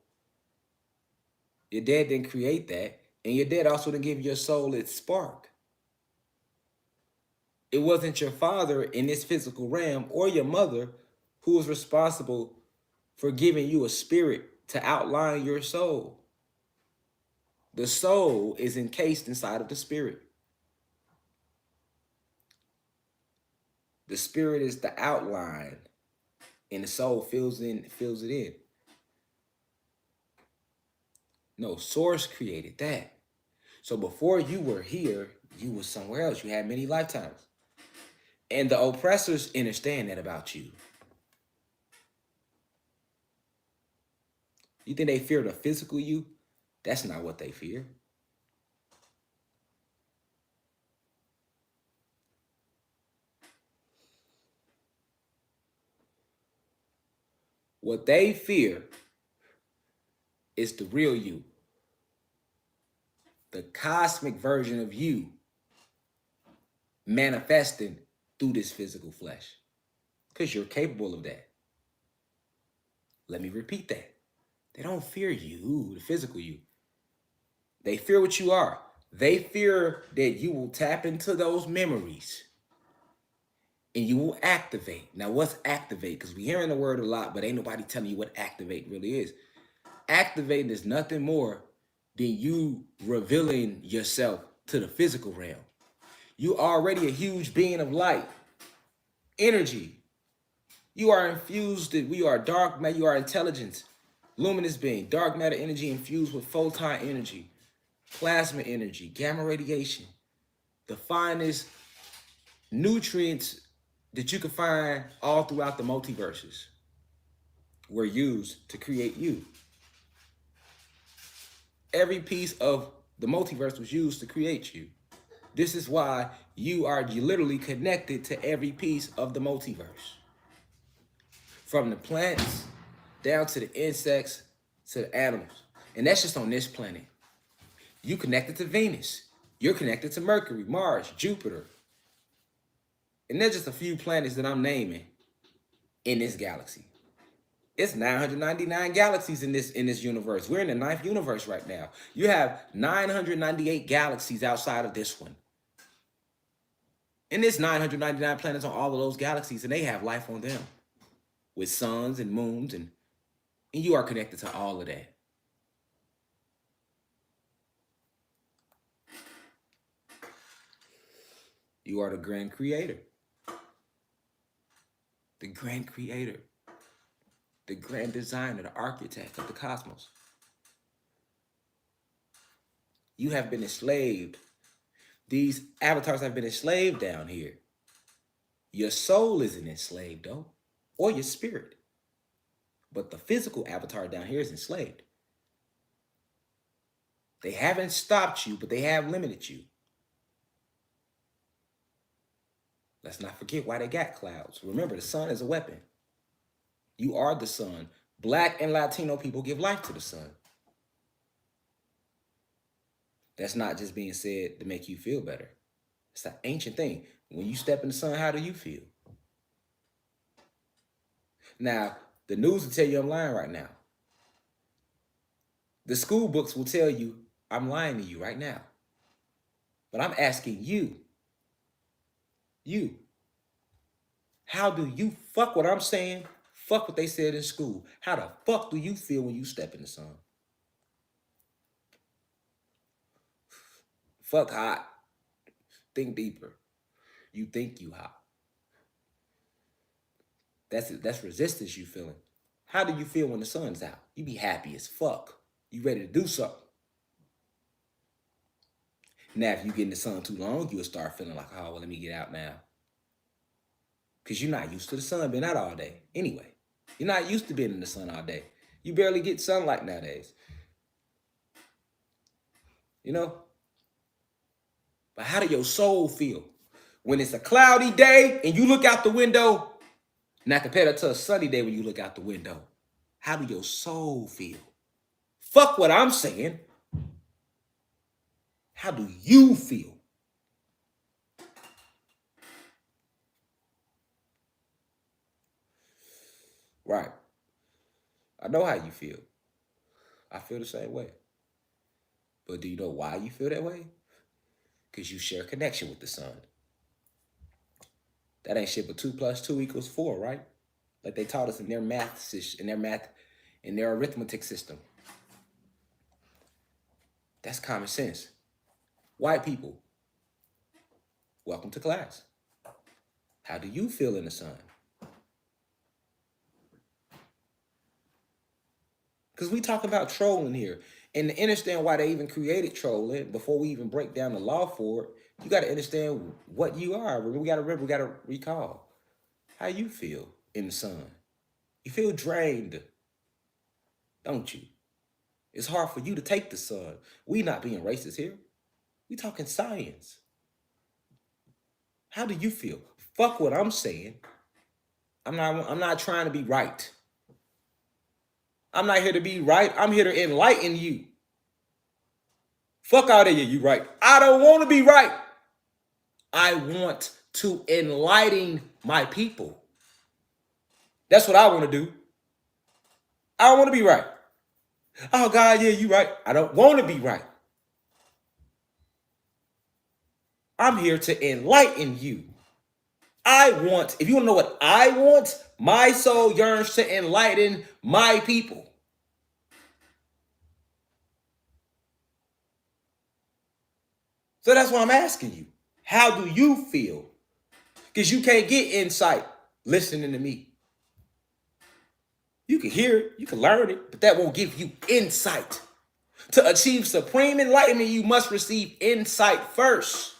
Your dad didn't create that, and your dad also didn't give your soul its spark. It wasn't your father in this physical realm or your mother who was responsible for giving you a spirit to outline your soul. The soul is encased inside of the spirit. The spirit is the outline, and the soul fills it in. No, source created that. So before you were here, you were somewhere else. You had many lifetimes. And the oppressors understand that about you. You think they fear the physical you? That's not what they fear. What they fear is the real you, the cosmic version of you manifesting through this physical flesh, because you're capable of that. Let me repeat that. They don't fear you, the physical you. They fear what you are. They fear that you will tap into those memories and you will activate. Now, what's activate? Because we're hearing the word a lot, but ain't nobody telling you what activate really is. Activating is nothing more than you revealing yourself to the physical realm. You are already a huge being of light, energy. You are infused, we are dark matter, you are intelligence, luminous being, dark matter energy infused with photon energy, plasma energy, gamma radiation. The finest nutrients that you can find all throughout the multiverses were used to create you. Every piece of the multiverse was used to create you. This is why you are literally connected to every piece of the multiverse. From the plants down to the insects to the animals. And that's just on this planet. You connected to Venus. You're connected to Mercury, Mars, Jupiter. And there's just a few planets that I'm naming in this galaxy. It's 999 galaxies in this universe. We're in the 9th universe right now. You have 998 galaxies outside of this one. And there's 999 planets on all of those galaxies, and they have life on them with suns and moons, and you are connected to all of that. You are the grand creator. The grand creator. The grand designer, the architect of the cosmos. You have been enslaved. These avatars have been enslaved down here. Your soul isn't enslaved, though, or your spirit. But the physical avatar down here is enslaved. They haven't stopped you, but they have limited you. Let's not forget why they got clouds. Remember, the sun is a weapon. You are the sun. Black and Latino people give life to the sun. That's not just being said to make you feel better. It's an ancient thing. When you step in the sun, how do you feel? Now, the news will tell you I'm lying right now. The school books will tell you I'm lying to you right now. But I'm asking you, how do you fuck what I'm saying? Fuck what they said in school. How the fuck do you feel when you step in the sun? Fuck hot. Think deeper. You think you hot. That's resistance you feeling. How do you feel when the sun's out? You be happy as fuck. You ready to do something. Now, if you get in the sun too long, you'll start feeling like, oh, well, let me get out now. Because you're not used to the sun being out all day. Anyway, you're not used to being in the sun all day. You barely get sunlight nowadays. You know? But how do your soul feel? When it's a cloudy day and you look out the window, now compare that to a sunny day when you look out the window. How do your soul feel? Fuck what I'm saying. How do you feel? Right. I know how you feel. I feel the same way. But do you know why you feel that way? Because you share connection with the sun. That ain't shit but 2 plus 2 equals 4, right? Like they taught us in their in their arithmetic system. That's common sense. White people, welcome to class. How do you feel in the sun? Because we talk about trolling here. And to understand why they even created trolling, before we even break down the law for it, you got to understand what you are. We got to remember, we got to recall how you feel in the sun. You feel drained, don't you? It's hard for you to take the sun. We not being racist here. We talking science. How do you feel? Fuck what I'm saying. I'm not trying to be right. I'm not here to be right. I'm here to enlighten you. Fuck out of here, you right. I don't want to be right. I want to enlighten my people. That's what I want to do. I don't want to be right. Oh, God, yeah, you right. I don't want to be right. I'm here to enlighten you. If you want to know what I want, my soul yearns to enlighten my people. So that's why I'm asking you. How do you feel? Because you can't get insight listening to me. You can hear it, you can learn it, but that won't give you insight. To achieve supreme enlightenment, you must receive insight first.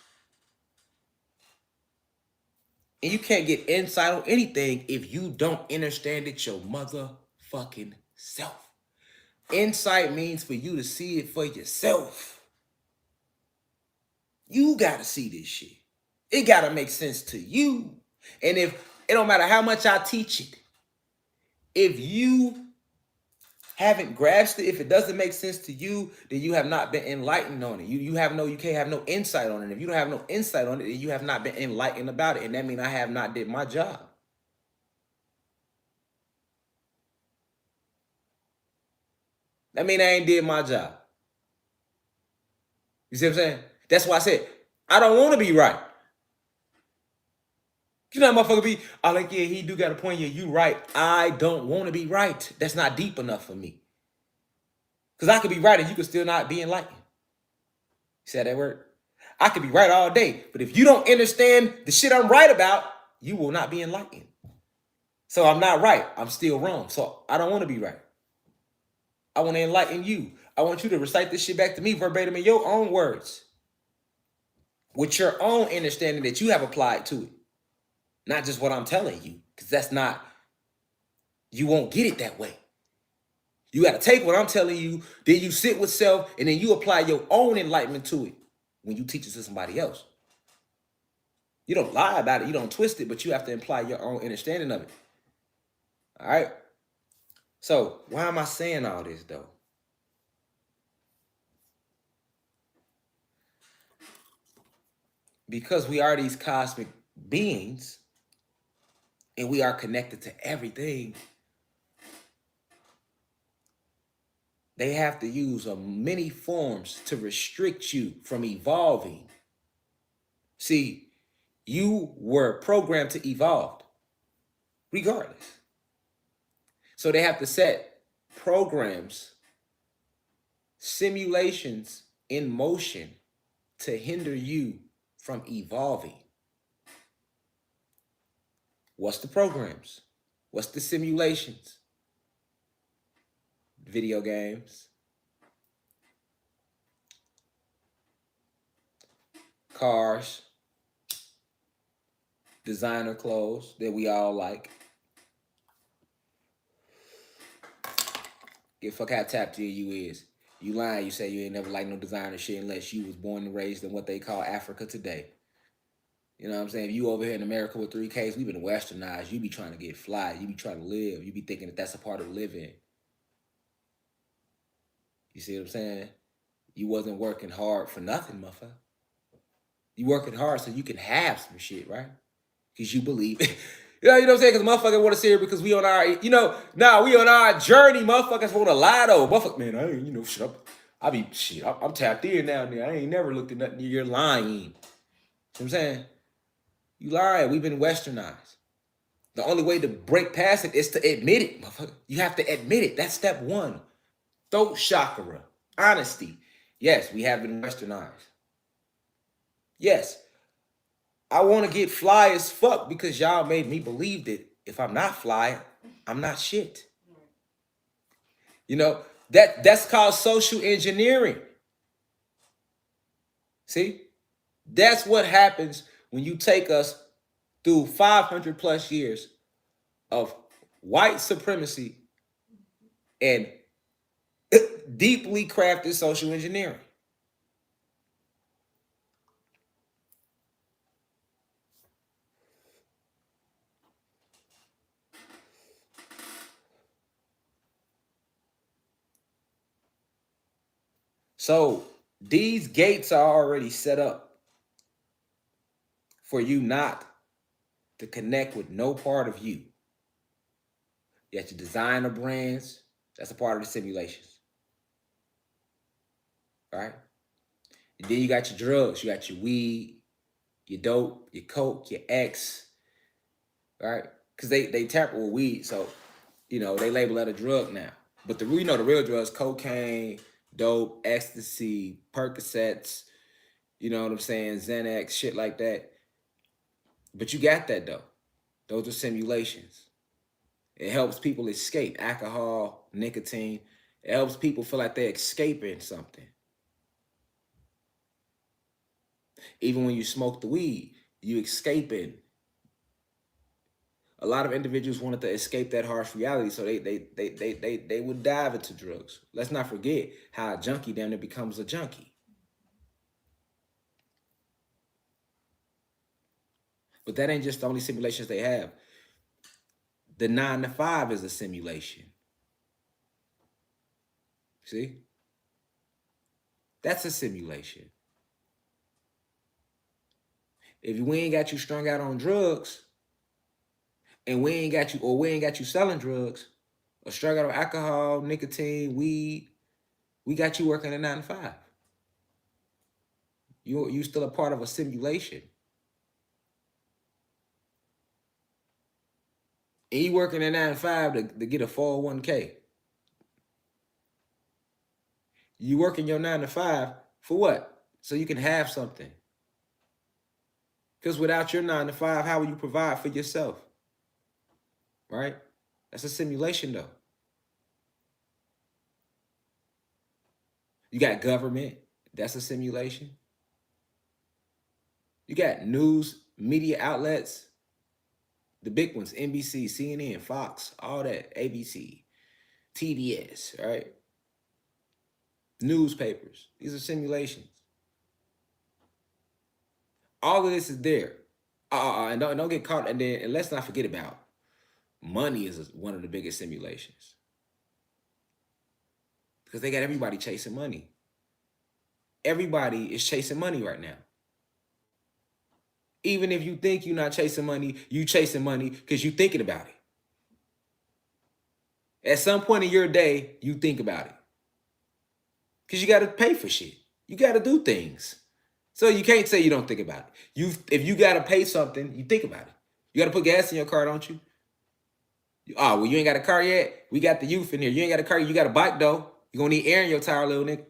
And you can't get insight on anything if you don't understand it your motherfucking self. Insight means for you to see it for yourself. You gotta see this shit. It gotta make sense to you. And if it don't matter how much I teach it, if you haven't grasped it, if it doesn't make sense to you, then you have not been enlightened on it. You can't have no insight on it. If you don't have no insight on it, then you have not been enlightened about it. And that means I have not did my job. That means I ain't did my job. You see what I'm saying? That's why I said, I don't want to be right. You know how motherfucker be, I like, yeah, he do got a point, yeah, you right. I don't want to be right. That's not deep enough for me. Because I could be right and you could still not be enlightened. You see how that word? I could be right all day, but if you don't understand the shit I'm right about, you will not be enlightened. So I'm not right. I'm still wrong. So I don't want to be right. I want to enlighten you. I want you to recite this shit back to me verbatim in your own words. With your own understanding that you have applied to it. Not just what I'm telling you. Because that's not, you won't get it that way. You got to take what I'm telling you, then you sit with self, and then you apply your own enlightenment to it when you teach it to somebody else. You don't lie about it, you don't twist it, but you have to imply your own understanding of it. All right? So, why am I saying all this, though? Because we are these cosmic beings, and we are connected to everything. They have to use many forms to restrict you from evolving. See, you were programmed to evolve, regardless. So they have to set programs, simulations in motion to hinder you from evolving. What's the programs? What's the simulations? Video games, cars, designer clothes that we all like. Give a fuck how tapped in you is. You lying, you say you ain't never liked no designer shit unless you was born and raised in what they call Africa today. You know what I'm saying? If you over here in America with 3Ks, we've been westernized. You be trying to get fly. You be trying to live. You be thinking that that's a part of living. You see what I'm saying? You wasn't working hard for nothing, motherfucker. You working hard so you can have some shit, right? Because you believe You know what I'm saying? Because motherfuckers want to see her because we on our, we on our journey. Motherfuckers want to lie though. Motherfucker, man, I ain't, shit. I'm tapped in now. Nigga. I ain't never looked at nothing. You're lying. You know what I'm saying? You lying. We've been westernized. The only way to break past it is to admit it, motherfucker. You have to admit it. That's step one. Throat chakra. Honesty. Yes, we have been westernized. Yes. I want to get fly as fuck because y'all made me believe that if I'm not fly, I'm not shit. That's called social engineering. See? That's what happens when you take us through 500 plus years of white supremacy and deeply crafted social engineering. So these gates are already set up for you not to connect with no part of you. You have to design the brands. That's a part of the simulations. All right? And then you got your drugs. You got your weed, your dope, your coke, your X. All right? Because they tamper with weed, so they label that a drug now. But the real drugs: cocaine, dope, ecstasy, Percocets. You know what I'm saying? Xanax, shit like that. But you got that though. Those are simulations. It helps people escape. Alcohol, nicotine. It helps people feel like they're escaping something. Even when you smoke the weed, you escaping. A lot of individuals wanted to escape that harsh reality, so they would dive into drugs. Let's not forget how a junkie damn near becomes a junkie. But that ain't just the only simulations they have. The 9 to 5 is a simulation. See? That's a simulation. If we ain't got you strung out on drugs, and we ain't got you selling drugs, or strung out on alcohol, nicotine, weed, we got you working a 9 to 5. You still a part of a simulation. And you working a 9 to 5 to get a 401k. You working your 9 to 5 for what? So you can have something. Because without your 9 to 5, how will you provide for yourself? Right? That's a simulation though. You got government. That's a simulation. You got news, media outlets. The big ones: NBC, CNN, Fox, all that, ABC, TBS, right? Newspapers. These are simulations. All of this is there. And don't get caught. And let's not forget about money is one of the biggest simulations. Because they got everybody chasing money. Everybody is chasing money right now. Even if you think you're not chasing money, you chasing money because you're thinking about it. At some point in your day, you think about it. Because you got to pay for shit. You got to do things. So you can't say you don't think about it. If you got to pay something, you think about it. You got to put gas in your car, don't you? Oh, well, you ain't got a car yet? We got the youth in here. You ain't got a car. You got a bike, though. You're going to need air in your tire, little nigga.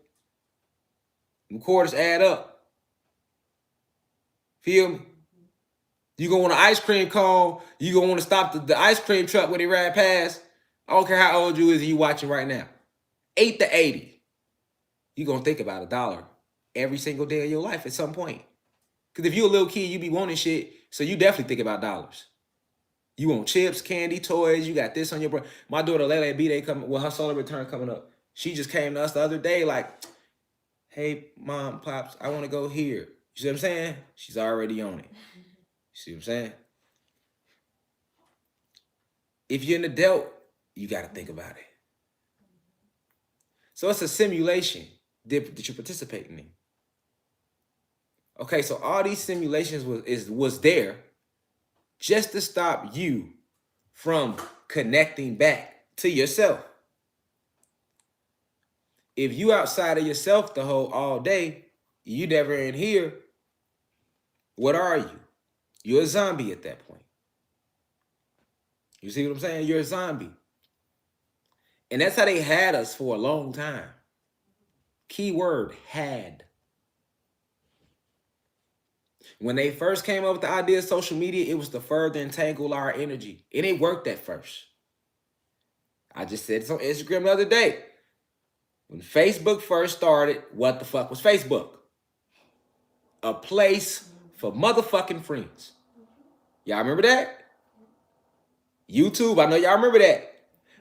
Them quarters add up. Feel me? You going to want an ice cream cone. You going to want to stop the ice cream truck when they ride past. I don't care how old you is and you watching right now. 8 to 80. You going to think about $1 every single day of your life at some point. Because if you a little kid, you be wanting shit. So you definitely think about dollars. You want chips, candy, toys. You got this on your brain. My daughter, Lele B, her solar return coming up. She just came to us the other day like, hey, Mom, Pops, I want to go here. You see what I'm saying? She's already on it. You see what I'm saying? If you're an adult, you got to think about it. So it's a simulation that you're participating in. Okay, so all these simulations was there just to stop you from connecting back to yourself. If you outside of yourself the whole all day, you never in here, what are you? You're a zombie at that point. You see what I'm saying? You're a zombie. And that's how they had us for a long time. Keyword, had. When they first came up with the idea of social media, it was to further entangle our energy. And it worked at first. I just said this on Instagram the other day. When Facebook first started, what the fuck was Facebook? A place for motherfucking friends. Y'all remember that? YouTube, I know y'all remember that.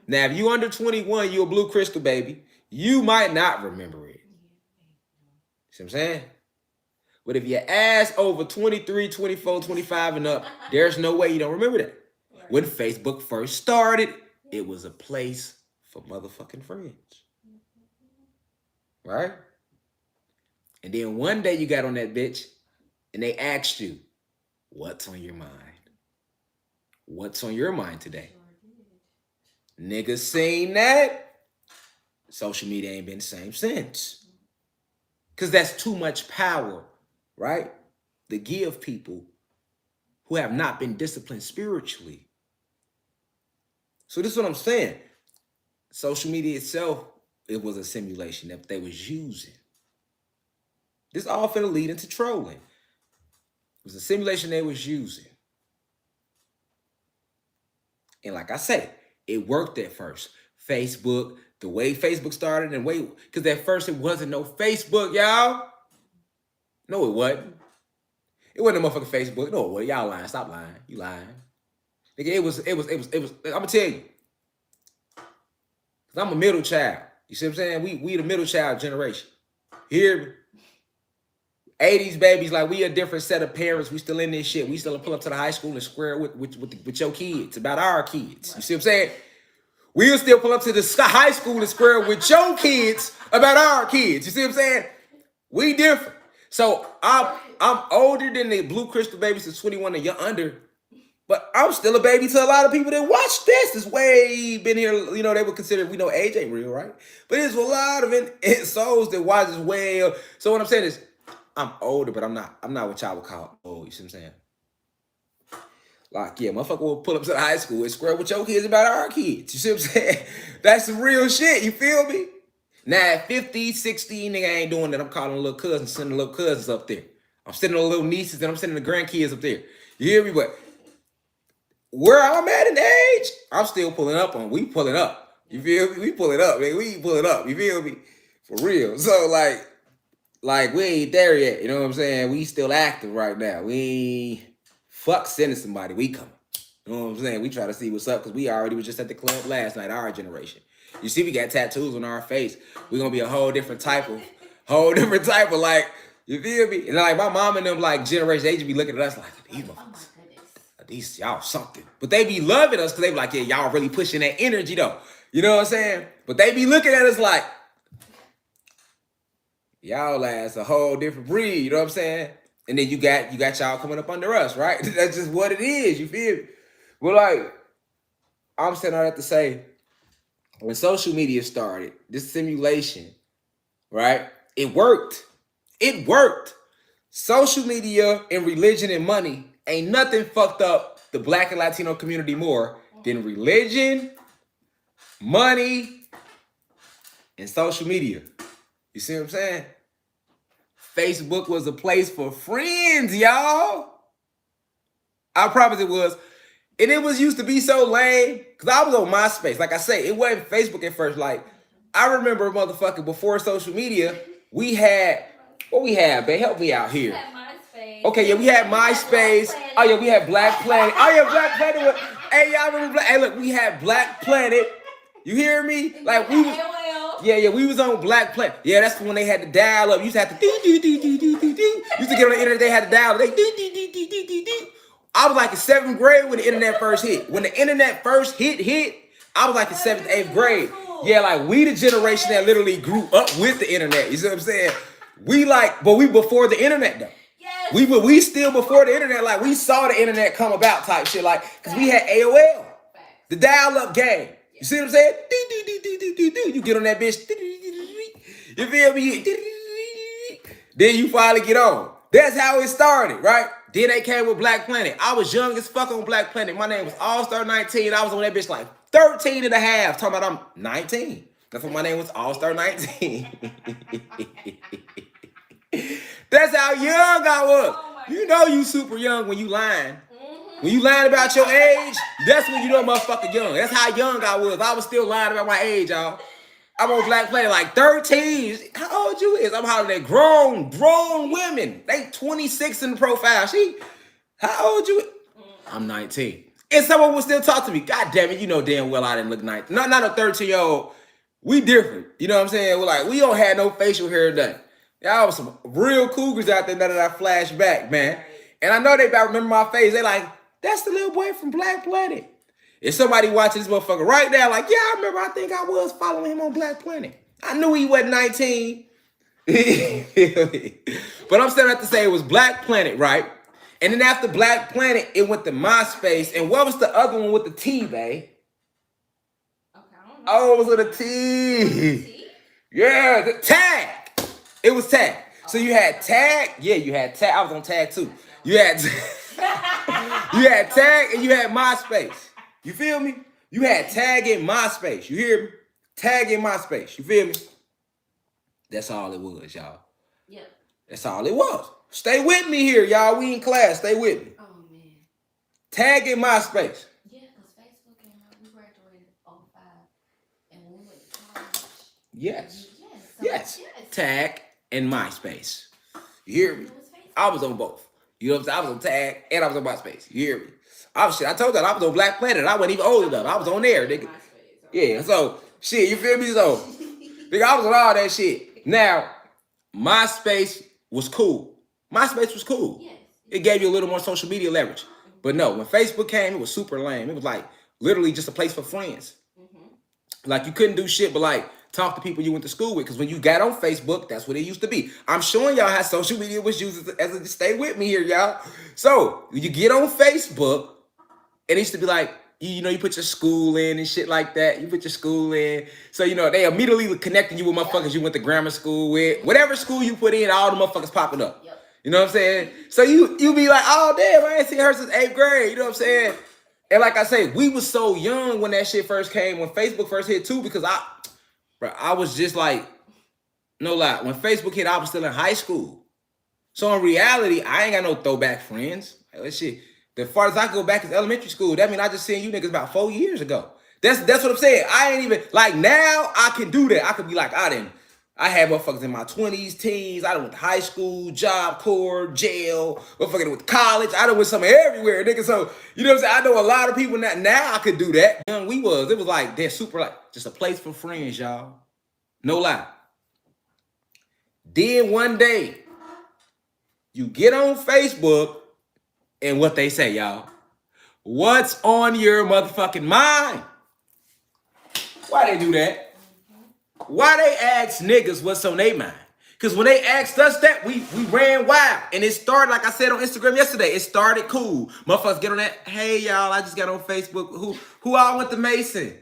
Now, if you under 21, you a blue crystal baby, you might not remember it. See what I'm saying? But if your ass over 23, 24, 25 and up, there's no way you don't remember that. When Facebook first started, it was a place for motherfucking friends. Right? And then one day you got on that bitch and they asked you, what's on your mind? What's on your mind today? Niggas seen that. Social media ain't been the same since. Because that's too much power, right? To give people who have not been disciplined spiritually. So this is what I'm saying. Social media itself, it was a simulation that they was using. This all finna lead into trolling. It was a simulation they was using. And like I say, it worked at first. Facebook, the way Facebook started and way, because at first it wasn't no Facebook, y'all. No, it wasn't. It wasn't no motherfucking Facebook. No, it wasn't. Y'all lying. Stop lying. You lying. Nigga, it was, I'm gonna tell you. Cause I'm a middle child. You see what I'm saying? We the middle child generation. Hear me? 80s babies, like we a different set of parents. We still in this shit. We still pull up to the high school and square with your kids, about our kids. You see what I'm saying? We'll still pull up to the high school and square with your kids about our kids. You see what I'm saying? We different. So I'm older than the blue crystal babies to 21 and you're under, but I'm still a baby to a lot of people that watch this. It's way been here, you know, they would consider, we know age ain't real, right? But there's a lot of souls that watch this way. So what I'm saying is, I'm older, but I'm not what y'all would call old. You see what I'm saying? Like, yeah, motherfucker will pull up to the high school and square with your kids about our kids. You see what I'm saying? That's some real shit. You feel me? Now at 50, 60, nigga, I ain't doing that. I'm calling little cousins, sending little cousins up there. I'm sending the little nieces and I'm sending the grandkids up there. You hear me? But where I'm at in age, I'm still pulling up on. We pulling up. You feel me? We pull it up, man. We pull it up. You feel me? For real. So like we ain't there yet, you know what I'm saying? We still active right now. We fuck sending somebody, we coming. You know what I'm saying? We try to see what's up because we already was just at the club last night, our generation. You see, we got tattoos on our face. We gonna be a whole different type of like, you feel me? And like my mom and them like generation, they just be looking at us like, these motherfuckers, these y'all something. But they be loving us because they be like, yeah, y'all really pushing that energy though. You know what I'm saying? But they be looking at us like, y'all ass a whole different breed, you know what I'm saying? And then you got y'all coming up under us, right? That's just what it is, you feel me? Well, like, I'm saying all that to say, when social media started, this simulation, right? It worked. It worked. Social media and religion and money ain't nothing fucked up the Black and Latino community more than religion, money, and social media. You see what I'm saying? Facebook was a place for friends, y'all. I promise it was. And it was used to be so lame. Because I was on MySpace. Like I say, it wasn't Facebook at first. Like, I remember, motherfucker, before social media, we had, what we had, babe? Help me out here. Okay, yeah, we had MySpace. Oh, yeah, we had Black Planet. Oh, yeah, Black Planet. Hey, y'all remember Black? Hey, look, we had Black Planet. You hear me? Like, we was... Yeah, we was on Black Planet. Yeah, that's when they had to dial up. You used to have to do. Used to get on the internet, they had to dial up. They do. I was like in 7th grade when the internet first hit. When the internet first hit, I was like in 7th, 8th grade. Yeah, like we the generation that literally grew up with the internet. You see what I'm saying? We like, but we before the internet though. Yes. We still before the internet, like we saw the internet come about type shit, like because we had AOL, the dial-up game. You see what I'm saying? You get on that bitch. You feel me? Then you finally get on. That's how it started, right? Then they came with Black Planet. I was young as fuck on Black Planet. My name was All-Star 19. I was on that bitch like 13 and a half. Talking about I'm 19. That's what my name was, All-Star 19. That's how young I was. You know you super young when you lying. When you lying about your age, that's when you know motherfucker young. That's how young I was. I was still lying about my age, y'all. I'm on Black Planet like 13. How old you is? I'm hollering at grown women. They 26 in the profile. How old you is? I'm 19. And someone will still talk to me. God damn it, you know damn well I didn't look 19. Not a 13-year-old. We different. You know what I'm saying? We're like, we don't have no facial hair or nothing. Y'all was some real cougars out there now that I flash back, man. And I know they about remember my face. They like, that's the little boy from Black Planet. If somebody watching this motherfucker right now, like, yeah, I remember, I think I was following him on Black Planet. I knew he wasn't 19. But I'm still have to say it was Black Planet, right? And then after Black Planet, it went to MySpace. And what was the other one with the T, babe? Oh, it was with a T. Yeah, the Tag. It was Tag. So you had Tag. Yeah, you had Tag. I was on Tag too. You had Tag and you had MySpace. You feel me? You had Tag in MySpace. You hear me? Tag in MySpace. You feel me? That's all it was, y'all. Yep. That's all it was. Stay with me here, y'all. We in class. Stay with me. Oh, man. Tag in MySpace. Yeah, because Facebook came out. We graduated in 05. And when we went to college. Yes. Yes. Tag and MySpace. You hear me? I was on both. You know what I'm saying? I was on Tag and I was on MySpace. You hear me? I told that I was on Black Planet. I wasn't even old enough. I was on there, nigga. Yeah, so shit, you feel me? So nigga, I was on all that shit. Now, MySpace was cool. MySpace was cool. Yes. It gave you a little more social media leverage. But no, when Facebook came, it was super lame. It was like literally just a place for friends. Like you couldn't do shit but like talk to people you went to school with. Because when you got on Facebook, that's what it used to be. I'm showing y'all how social media was used as a stay with me here, y'all. So you get on Facebook, and it used to be like, you know, you put your school in and shit like that. You put your school in. So, you know, they immediately connecting you with motherfuckers you went to grammar school with. Whatever school you put in, all the motherfuckers popping up. You know what I'm saying? So you be like, oh, damn, I ain't seen her since 8th grade. You know what I'm saying? And like I say, we was so young when that shit first came, when Facebook first hit too, because I was just like, no lie, when Facebook hit, I was still in high school. So in reality, I ain't got no throwback friends. Like, that shit. The farthest I go back is elementary school. That mean I just seen you niggas about 4 years ago. That's what I'm saying. I ain't even, like now I can do that. I could be like, I had motherfuckers in my 20s, teens. I done went to high school, Job Corps, jail, motherfucking went to college. I done went somewhere everywhere, nigga. So, you know what I'm saying? I know a lot of people now I could do that. Young it was like, they're super like, just a place for friends, y'all. No lie. Then one day, you get on Facebook, and what they say, y'all. What's on your motherfucking mind? Why they do that? Why they ask niggas what's on their mind? Because when they asked us that, we ran wild. And it started, like I said on Instagram yesterday, it started cool. Motherfuckers get on that, hey, y'all, I just got on Facebook. Who all went to Mason?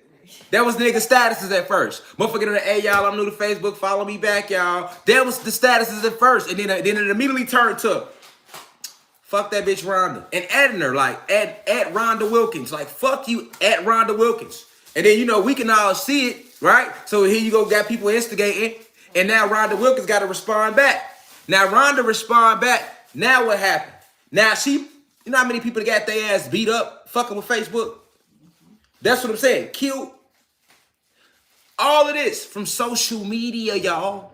That was nigga statuses at first. Motherfucker get on that, hey, y'all, I'm new to Facebook. Follow me back, y'all. That was the statuses at first. And then it immediately turned to, fuck that bitch Rhonda. And adding her, like, at Rhonda Wilkins. Like, fuck you, at Rhonda Wilkins. And then, you know, we can all see it, right? So here you go, got people instigating. And now Rhonda Wilkins got to respond back. Now, Rhonda respond back. Now what happened? Now you know how many people got their ass beat up fucking with Facebook? That's what I'm saying. Killed. All of this from social media, y'all.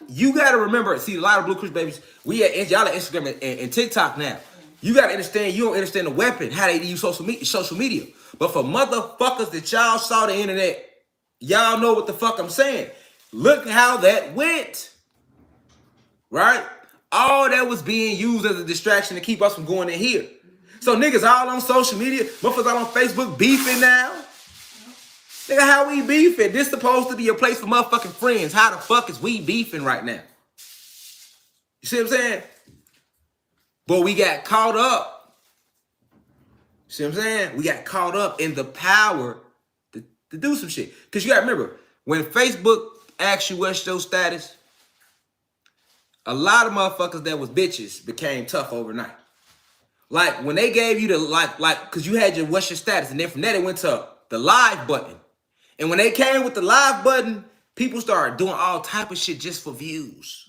You got to remember, see, a lot of Blue Chris babies, y'all at Instagram and TikTok now. You got to understand, you don't understand the weapon, how they use social media. But for motherfuckers that y'all saw the internet, y'all know what the fuck I'm saying. Look how that went. Right? All that was being used as a distraction to keep us from going in here. So niggas all on social media, motherfuckers all on Facebook beefing now. Nigga, how we beefing? This supposed to be a place for motherfucking friends. How the fuck is we beefing right now? You see what I'm saying? But we got caught up. See what I'm saying? We got caught up in the power to do some shit. Because you got to remember, when Facebook asks you what's your status, a lot of motherfuckers that was bitches became tough overnight. Like when they gave you the because you had your what's your status, and then from that it went to the live button. And when they came with the live button, people started doing all type of shit just for views.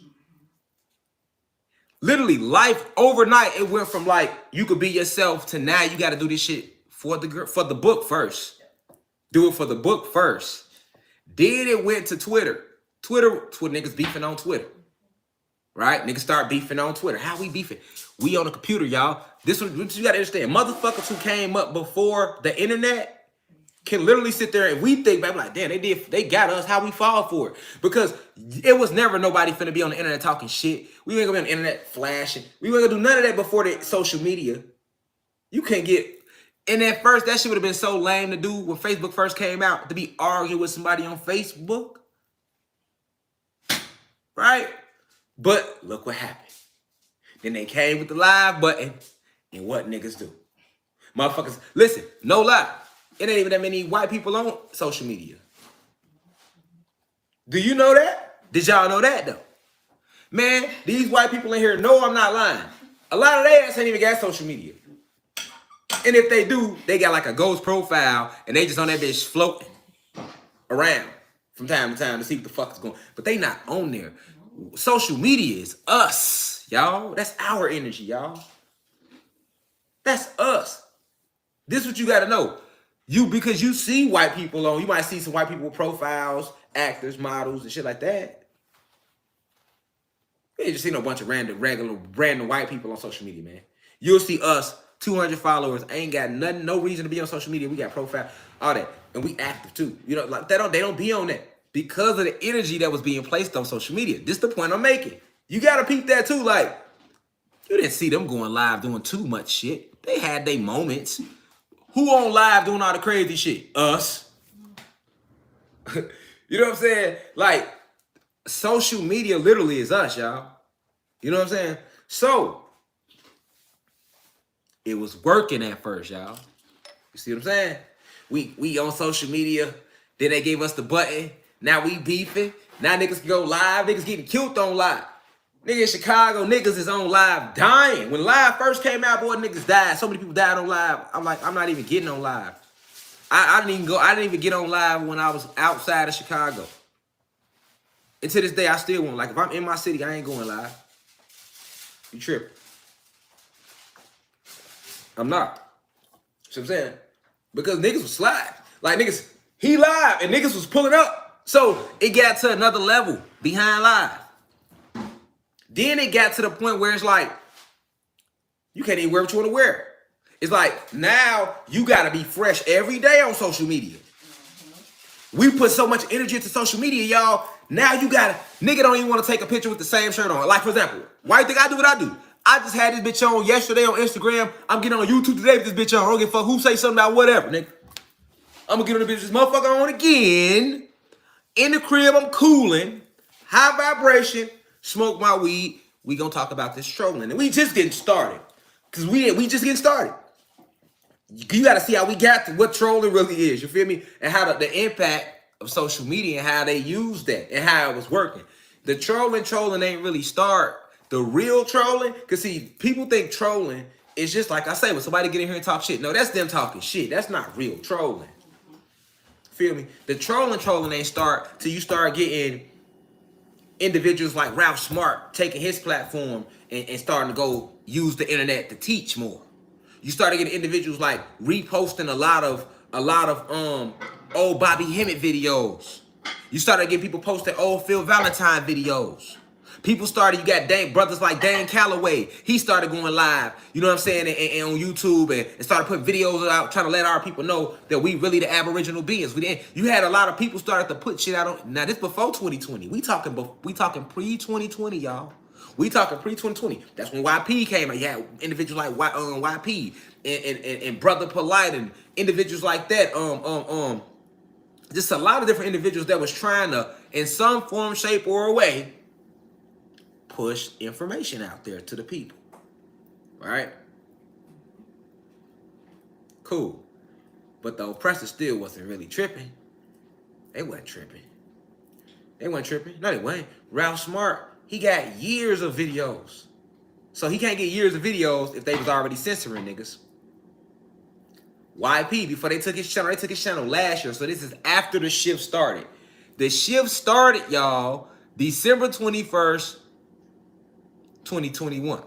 Literally, life overnight, it went from like you could be yourself to now you got to do this shit for the book first. Do it for the book first. Then it went to Twitter. Twitter niggas beefing on Twitter. Right? Niggas start beefing on Twitter. How we beefing? We on the computer, y'all. This was what you gotta understand. Motherfuckers who came up before the internet can literally sit there and we think, baby, like, damn, they got us. How we fall for it? Because it was never nobody finna be on the internet talking shit. We ain't gonna be on the internet flashing. We ain't gonna do none of that before the social media. You can't get. And at first, that shit would have been so lame to do when Facebook first came out, to be arguing with somebody on Facebook. Right? But look what happened. Then they came with the live button, and what niggas do? Motherfuckers, listen, no lie. It ain't even that many white people on social media. Do you know that? Did y'all know that though? Man, these white people in here know I'm not lying. A lot of their ass ain't even got social media. And if they do, they got like a ghost profile and they just on that bitch floating around from time to time to see what the fuck is going on. But they not on there. Social media is us, y'all. That's our energy, y'all. That's us. This is what you gotta know. Because you see white people on, you might see some white people with profiles, actors, models, and shit like that. You ain't just see no bunch of random white people on social media, man. You'll see us, 200 followers, ain't got nothing, no reason to be on social media. We got profile, all that, and we active too. You know, like they don't be on that because of the energy that was being placed on social media. This is the point I'm making. You gotta peep that too. Like, you didn't see them going live doing too much shit. They had their moments. Who on live doing all the crazy shit? Us. You know what I'm saying? Like, social media literally is us, y'all. You know what I'm saying? So, it was working at first, y'all. You see what I'm saying? We on social media. Then they gave us the button. Now we beefing. Now niggas can go live. Niggas getting killed on live. Nigga in Chicago, niggas is on live dying. When live first came out, boy, niggas died. So many people died on live. I'm like, I'm not even getting on live. I didn't even get on live when I was outside of Chicago. And to this day, I still won't. Like, if I'm in my city, I ain't going live. You tripping. I'm not. See what I'm saying? Because niggas was slide. Like, niggas, he live and niggas was pulling up. So it got to another level behind live. Then it got to the point where it's like, you can't even wear what you want to wear. It's like, now you got to be fresh every day on social media. We put so much energy into social media, y'all. Now you got to, nigga don't even want to take a picture with the same shirt on. Like, for example, why you think I do what I do? I just had this bitch on yesterday on Instagram. I'm getting on YouTube today with this bitch on. I don't give a fuck who say something about whatever, nigga. I'm going to get on this motherfucker on again. In the crib, I'm cooling. High vibration. Smoke my weed. We gonna talk about this trolling. And we just getting started. Because we just getting started. You gotta see how we got to what trolling really is. You feel me? And how the impact of social media and how they use that and how it was working. The trolling ain't really start. The real trolling, because see, people think trolling is just like I say, when somebody get in here and talk shit. No, that's them talking shit. That's not real trolling. Feel me? The trolling ain't start till you start getting individuals like Ralph Smart taking his platform and starting to go use the internet to teach more. You start to get individuals like reposting a lot of old Bobby Hemmett videos. You started getting people posting old Phil Valentine videos. People started, you got brothers like Dan Calloway. He started going live, you know what I'm saying, and on YouTube and started putting videos out trying to let our people know that we really the aboriginal beings. You had a lot of people started to put shit out on, now this before 2020. We talking pre-2020, y'all. We talking pre-2020. That's when YP came out. You had individuals like YP and Brother Polite and individuals like that. Just a lot of different individuals that was trying to, in some form, shape, or way, push information out there to the people. All right? Cool. But the oppressor still wasn't really tripping. They wasn't tripping. They weren't tripping. No, they weren't. Ralph Smart, he got years of videos. So he can't get years of videos if they was already censoring niggas. YP, before they took his channel last year. So this is after the shift started. The shift started, y'all, December 21st, 2021.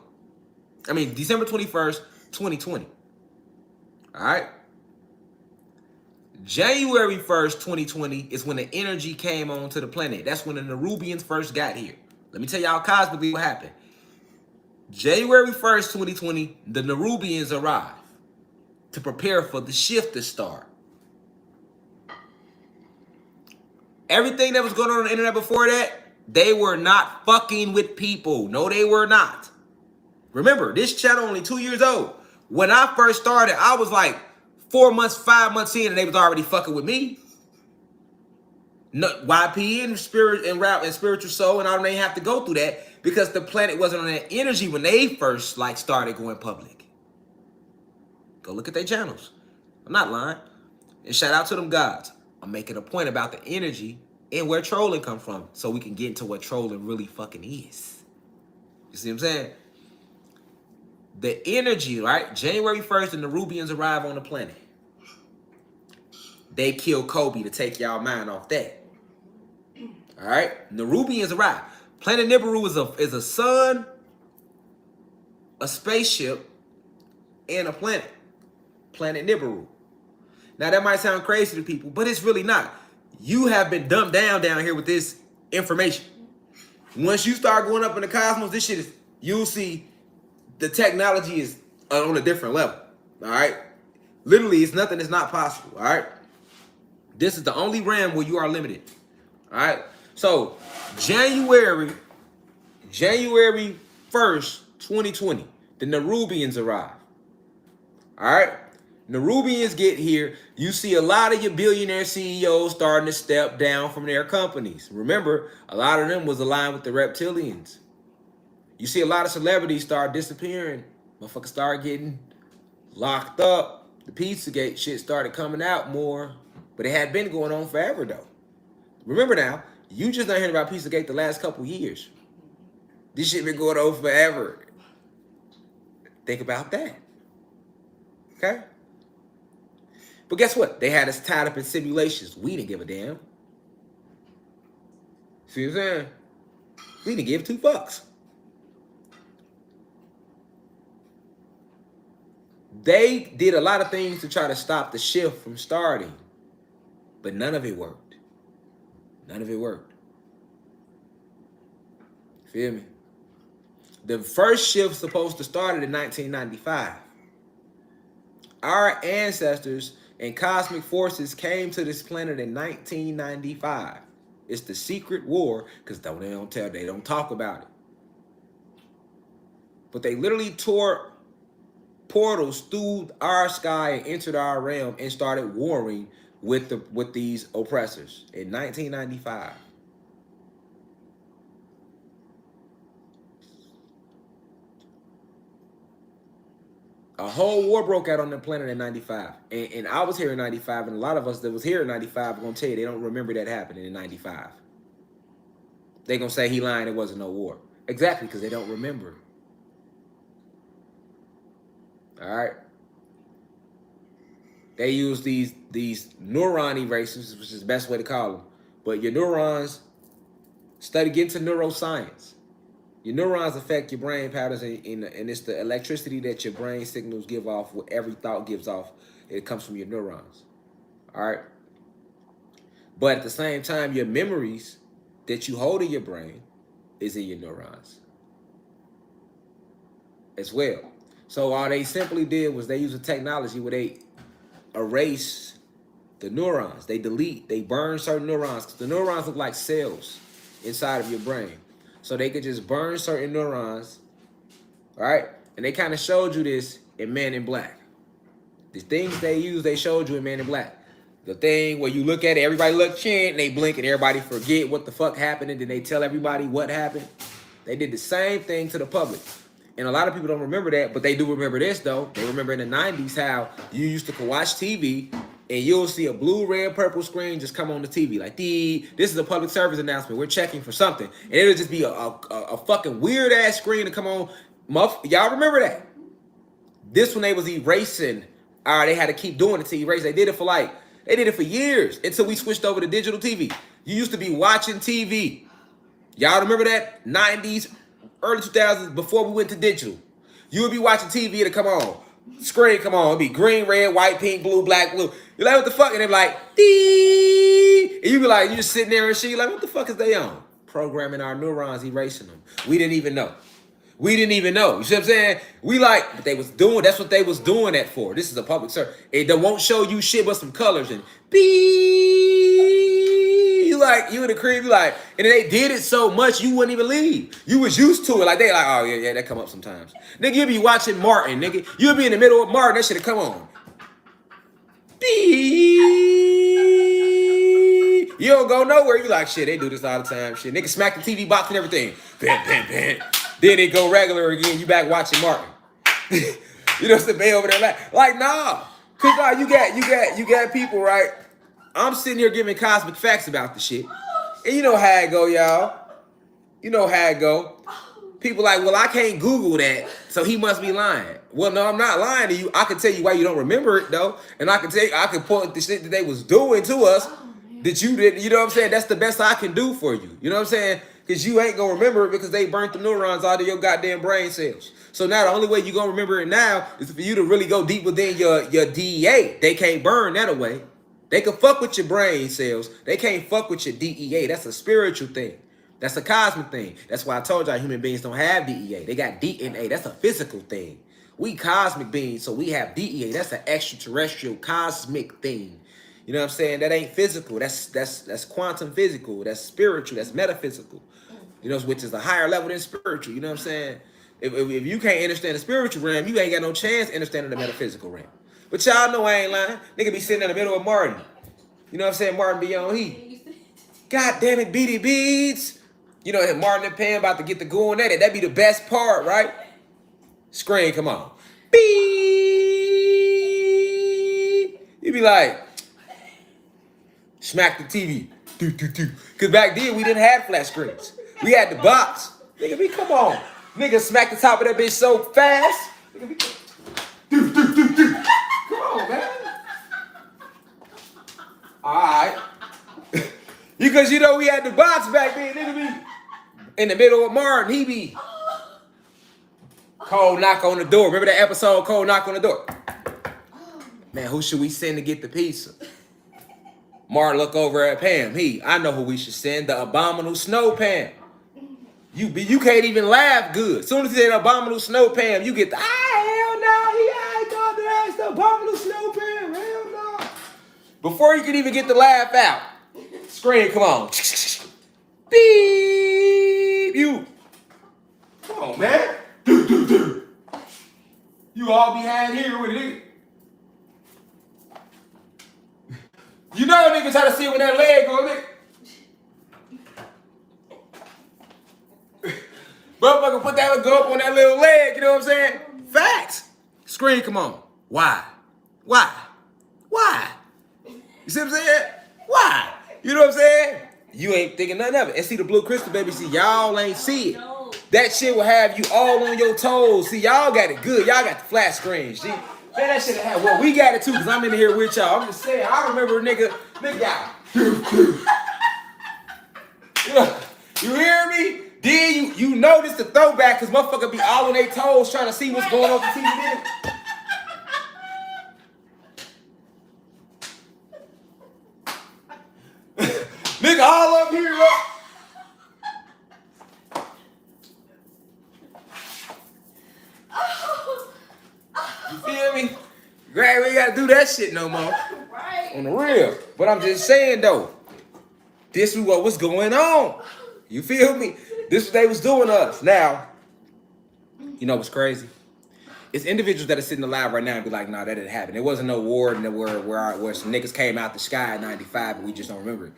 I mean, December 21st, 2020. All right? January 1st, 2020 is when the energy came onto the planet. That's when the Nerubians first got here. Let me tell y'all cosmically what happened. January 1st, 2020, the Nerubians arrived to prepare for the shift to start. Everything that was going on the internet before that, they were not fucking with people. No, they were not. Remember, this channel only 2 years old. When I first started, I was like 4 months, 5 months in, and they was already fucking with me. No, YP and spirit and rap and spiritual soul and all, they have to go through that because the planet wasn't on that energy when they first like started going public. Go look at their channels. I'm not lying. And shout out to them gods. I'm making a point about the energy and where trolling come from so we can get into what trolling really fucking is. You see what I'm saying? The energy, right? January 1st, the Nerubians arrive on the planet. They kill Kobe to take y'all mind off that. All right? Nerubians arrive. Planet Nibiru is a sun, a spaceship, and a planet. Planet Nibiru. Now, that might sound crazy to people, but it's really not. You have been dumbed down here with this information. Once you start going up in the cosmos, this shit is, you'll see the technology is on a different level. All right? Literally, it's nothing that's not possible. All right? This is the only realm where you are limited. All right? So, January 1st, 2020, the Nerubians arrive. All right? Nerubians get here. You see a lot of your billionaire CEOs starting to step down from their companies. Remember, a lot of them was aligned with the reptilians. You see a lot of celebrities start disappearing. Motherfuckers start getting locked up. The Pizzagate shit started coming out more. But it had been going on forever, though. Remember now, you just not hearing about Pizzagate the last couple years. This shit been going on forever. Think about that. Okay? But guess what? They had us tied up in simulations. We didn't give a damn. See what I'm saying? We didn't give 2 fucks. They did a lot of things to try to stop the shift from starting. But none of it worked. None of it worked. Feel me? The first shift supposed to start in 1995. Our ancestors and cosmic forces came to this planet in 1995. It's the secret war, because they don't talk about it. But they literally tore portals through our sky and entered our realm and started warring with these oppressors in 1995. A whole war broke out on the planet in 95. And I was here in 95, and a lot of us that was here in 95 are going to tell you they don't remember that happening in 95. They're going to say he lying, it wasn't no war. Exactly, because they don't remember. All right? They use these neuron erasers, which is the best way to call them. But your neurons, get into neuroscience. Your neurons affect your brain patterns, and it's the electricity that your brain signals give off, what every thought gives off. It comes from your neurons. All right? But at the same time, your memories that you hold in your brain is in your neurons as well. So all they simply did was they used a technology where they erase the neurons. They delete, they burn certain neurons, because the neurons look like cells inside of your brain. So they could just burn certain neurons, all right? And they kind of showed you this in Men in Black. The things they use, they showed you in Men in Black. The thing where you look at it, everybody look chin, and they blink, and everybody forget what the fuck happened, and then they tell everybody what happened. They did the same thing to the public. And a lot of people don't remember that, but they do remember this though. They remember in the 90s how you used to watch TV and you'll see a blue, red, purple screen just come on the TV. Like, this is a public service announcement. We're checking for something. And it'll just be a fucking weird ass screen to come on. Y'all remember that? This one they was erasing. All right, they had to keep doing it to erase. They did it for years until we switched over to digital TV. You used to be watching TV. Y'all remember that? 90s, early 2000s, before we went to digital. You would be watching TV to come on. Screen come on. It'd be green, red, white, pink, blue, black, blue. You're like, what the fuck? And they're like, dee. And you be like, you just sitting there and shit. You're like, what the fuck is they on? Programming our neurons, erasing them. We didn't even know. You see what I'm saying? But they was doing, that's what they was doing that for. This is a public service. It won't show you shit but some colors and beep. You in the crib, and then they did it so much you wouldn't even leave. You was used to it. Like they like, oh yeah, that come up sometimes. Nigga, you be watching Martin, nigga. You'll be in the middle of Martin, that shit'll come on. Beep. You don't go nowhere. You like, shit, they do this all the time. Shit. Nigga smack the TV box and everything. Bam, bam, bam. Then it go regular again. You back watching Martin. You know, the bay over there like nah. Cause nah, you got people, right? I'm sitting here giving cosmic facts about the shit. And you know how it go, y'all. You know how it go. People like, well, I can't Google that, so he must be lying. Well, no, I'm not lying to you. I can tell you why you don't remember it, though. And I can point the shit that they was doing to us that you didn't, you know what I'm saying? That's the best I can do for you. You know what I'm saying? Because you ain't gonna remember it because they burnt the neurons out of your goddamn brain cells. So now the only way you gonna remember it now is for you to really go deep within your DEA. They can't burn that away. They can fuck with your brain cells. They can't fuck with your DEA. That's a spiritual thing. That's a cosmic thing. That's why I told y'all human beings don't have DEA. They got DNA. That's a physical thing. We cosmic beings, so we have DEA. That's an extraterrestrial cosmic thing. You know what I'm saying? That ain't physical. That's quantum physical. That's spiritual. That's metaphysical. You know, which is a higher level than spiritual. You know what I'm saying? If you can't understand the spiritual realm, you ain't got no chance understanding the metaphysical realm. But y'all know I ain't lying. Nigga be sitting in the middle of Martin. You know what I'm saying? Martin be on heat. God damn it, Beady Beads. You know, Martin and Pam about to get the going at it. That'd be the best part, right? Screen, come on. Beep. You be like, smack the TV. Because back then, we didn't have flat screens. We had the box. Nigga, come on. Nigga smack the top of that bitch so fast. Nigga, come on, man. All right. Because, you know, we had the box back then. Nigga be in the middle of Martin. He be cold knock on the door. Remember that episode, Cold Knock on the Door? Man, who should we send to get the pizza? Martin look over at Pam. I know who we should send. The abominable snow Pam. You can't even laugh good. As soon as you say the abominable snow Pam, you get the, hell no, he ain't going to ask the abominable snow Pam. Hell no. Before you can even get the laugh out, screen, come on. Beep. You. Come on, man. You all behind here with it. You know a nigga try to see when that leg go, nigga. Motherfucker put that go up on that little leg, you know what I'm saying? Facts. Screen, come on. Why? You see what I'm saying? Why? You know what I'm saying? You ain't thinking nothing of it. And see the blue crystal, baby. See, y'all ain't see it. That shit will have you all on your toes. See, y'all got it good. Y'all got the flat screen. See? Man, that shit have. Well, we got it too, because I'm in here with y'all. I'm just saying, I remember nigga you hear me? Then you notice the throwback, because motherfucker be all on their toes trying to see what's going on with the TV. Nigga all up here, bro. You feel me? Great, we ain't gotta do that shit no more. Right. On the real. But I'm just saying though, this is what was going on. You feel me? This is what they was doing to us. Now, you know what's crazy? It's individuals that are sitting alive right now and be like, nah, that didn't happen. There wasn't no war where some niggas came out the sky in 95 and we just don't remember it.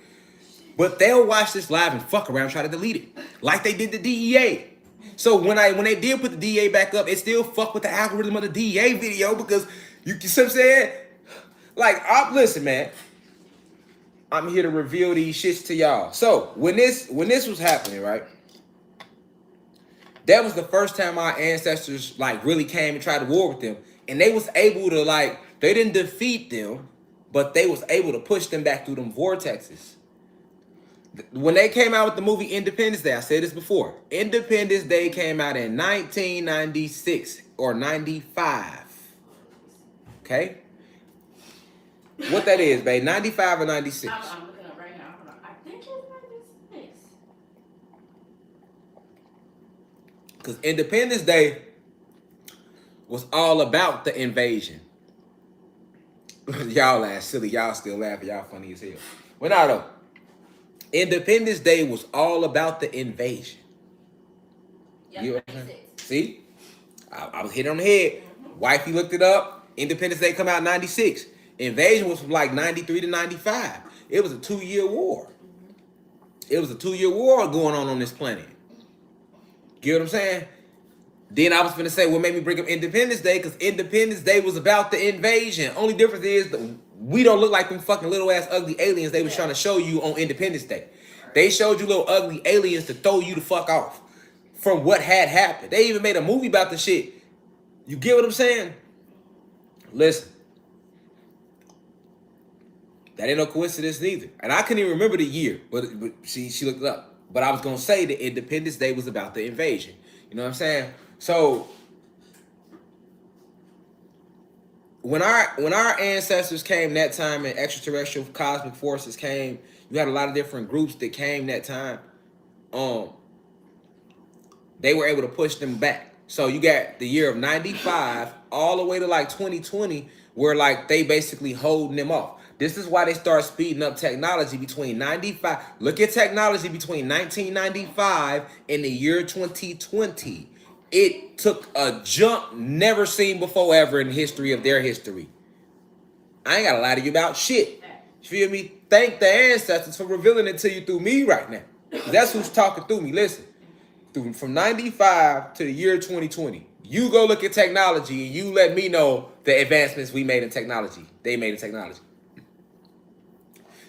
But they'll watch this live and fuck around and try to delete it. Like they did the DEA. So when they did put the DA back up, it still fucked with the algorithm of the DA video because you see what I'm saying? Like, listen, man. I'm here to reveal these shits to y'all. So when this was happening, right? That was the first time our ancestors like really came and tried to war with them, and they was able to like they didn't defeat them, but they was able to push them back through them vortexes. When they came out with the movie Independence Day, I said this before. Independence Day came out in 1996 or 95. Okay? What that is, babe? 95 or 96? I'm looking up right now. Hold on. I think it's 96. Because Independence Day was all about the invasion. Y'all laugh silly. Y'all still laughing. Y'all funny as hell. Well, now though. Independence Day was all about the invasion. Yep, You know 96. See? I was hitting on the head. Wifey looked it up. Independence Day come out 96. Invasion was from like 93 to 95. It was a 2-year war. It was a 2-year war going on this planet. Get what I'm saying? Then I was finna say what made me bring up Independence Day, because Independence Day was about the invasion. Only difference is that we don't look like them fucking little ass ugly aliens they was trying to show you on Independence Day. They showed you little ugly aliens to throw you the fuck off from what had happened. They even made a movie about the shit. You get what I'm saying? Listen. That ain't no coincidence neither. And I couldn't even remember the year, but she looked it up. But I was gonna say that Independence Day was about the invasion. You know what I'm saying? So when our ancestors came that time and extraterrestrial cosmic forces came, you had a lot of different groups that came that time. They were able to push them back. So you got the year of 95 all the way to like 2020, where like they basically holding them off. This is why they start speeding up technology between 95. Look at technology between 1995 and the year 2020. It took a jump never seen before ever in the history of their history. I ain't gotta lie to you about shit. You feel me? Thank the ancestors for revealing it to you through me right now. That's who's talking through me. Listen, from 95 to the year 2020, you go look at technology and you let me know the advancements we made in technology. They made in technology.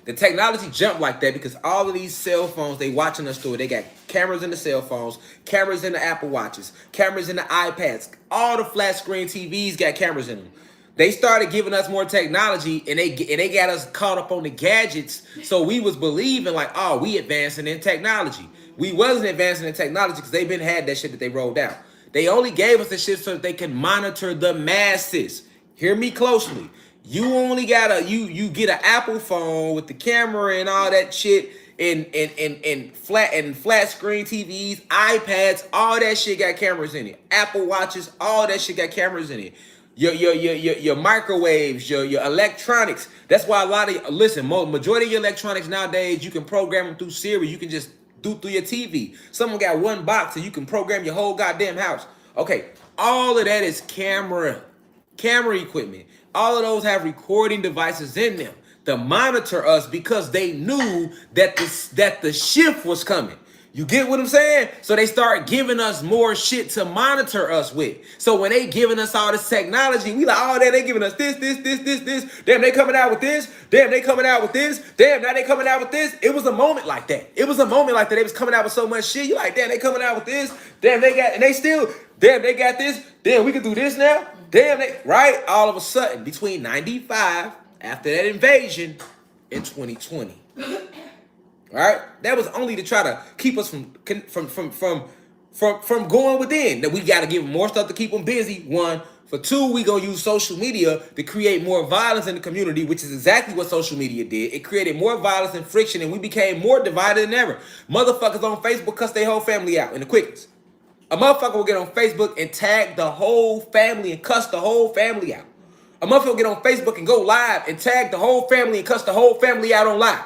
The technology jumped like that because all of these cell phones they watching us through. They got cameras in the cell phones, cameras in the Apple Watches, cameras in the iPads. All the flat screen TVs got cameras in them. They started giving us more technology, and they got us caught up on the gadgets. So we was believing like, oh, we advancing in technology. We wasn't advancing in technology because they been had that shit that they rolled out. They only gave us the shit so that they can monitor the masses. Hear me closely. You only got you get an Apple phone with the camera and all that shit, and flat screen TVs, iPads, all that shit got cameras in it. Apple Watches, all that shit got cameras in it. Your microwaves, your electronics. That's why a lot of majority of your electronics nowadays you can program them through Siri. You can just do through your TV. Someone got one box and you can program your whole goddamn house. Okay, all of that is camera equipment. All of those have recording devices in them to monitor us because they knew that the shift was coming. You get what I'm saying? So they start giving us more shit to monitor us with. So when they giving us all this technology, we like, oh, they giving us this. Damn, they coming out with this. Damn, they coming out with this. Damn, now they coming out with this. It was a moment like that. They was coming out with so much shit. You like, damn, they coming out with this. Damn, they got this. Damn, we can do this now. Damn, right? All of a sudden, between 95, after that invasion, and 2020. Right? That was only to try to keep us from going within. That we got to give them more stuff to keep them busy. One. For two, we gonna use social media to create more violence in the community, which is exactly what social media did. It created more violence and friction, and we became more divided than ever. Motherfuckers on Facebook cuss their whole family out in the quickest. A motherfucker will get on Facebook and tag the whole family and cuss the whole family out. A motherfucker will get on Facebook and go live and tag the whole family and cuss the whole family out on live.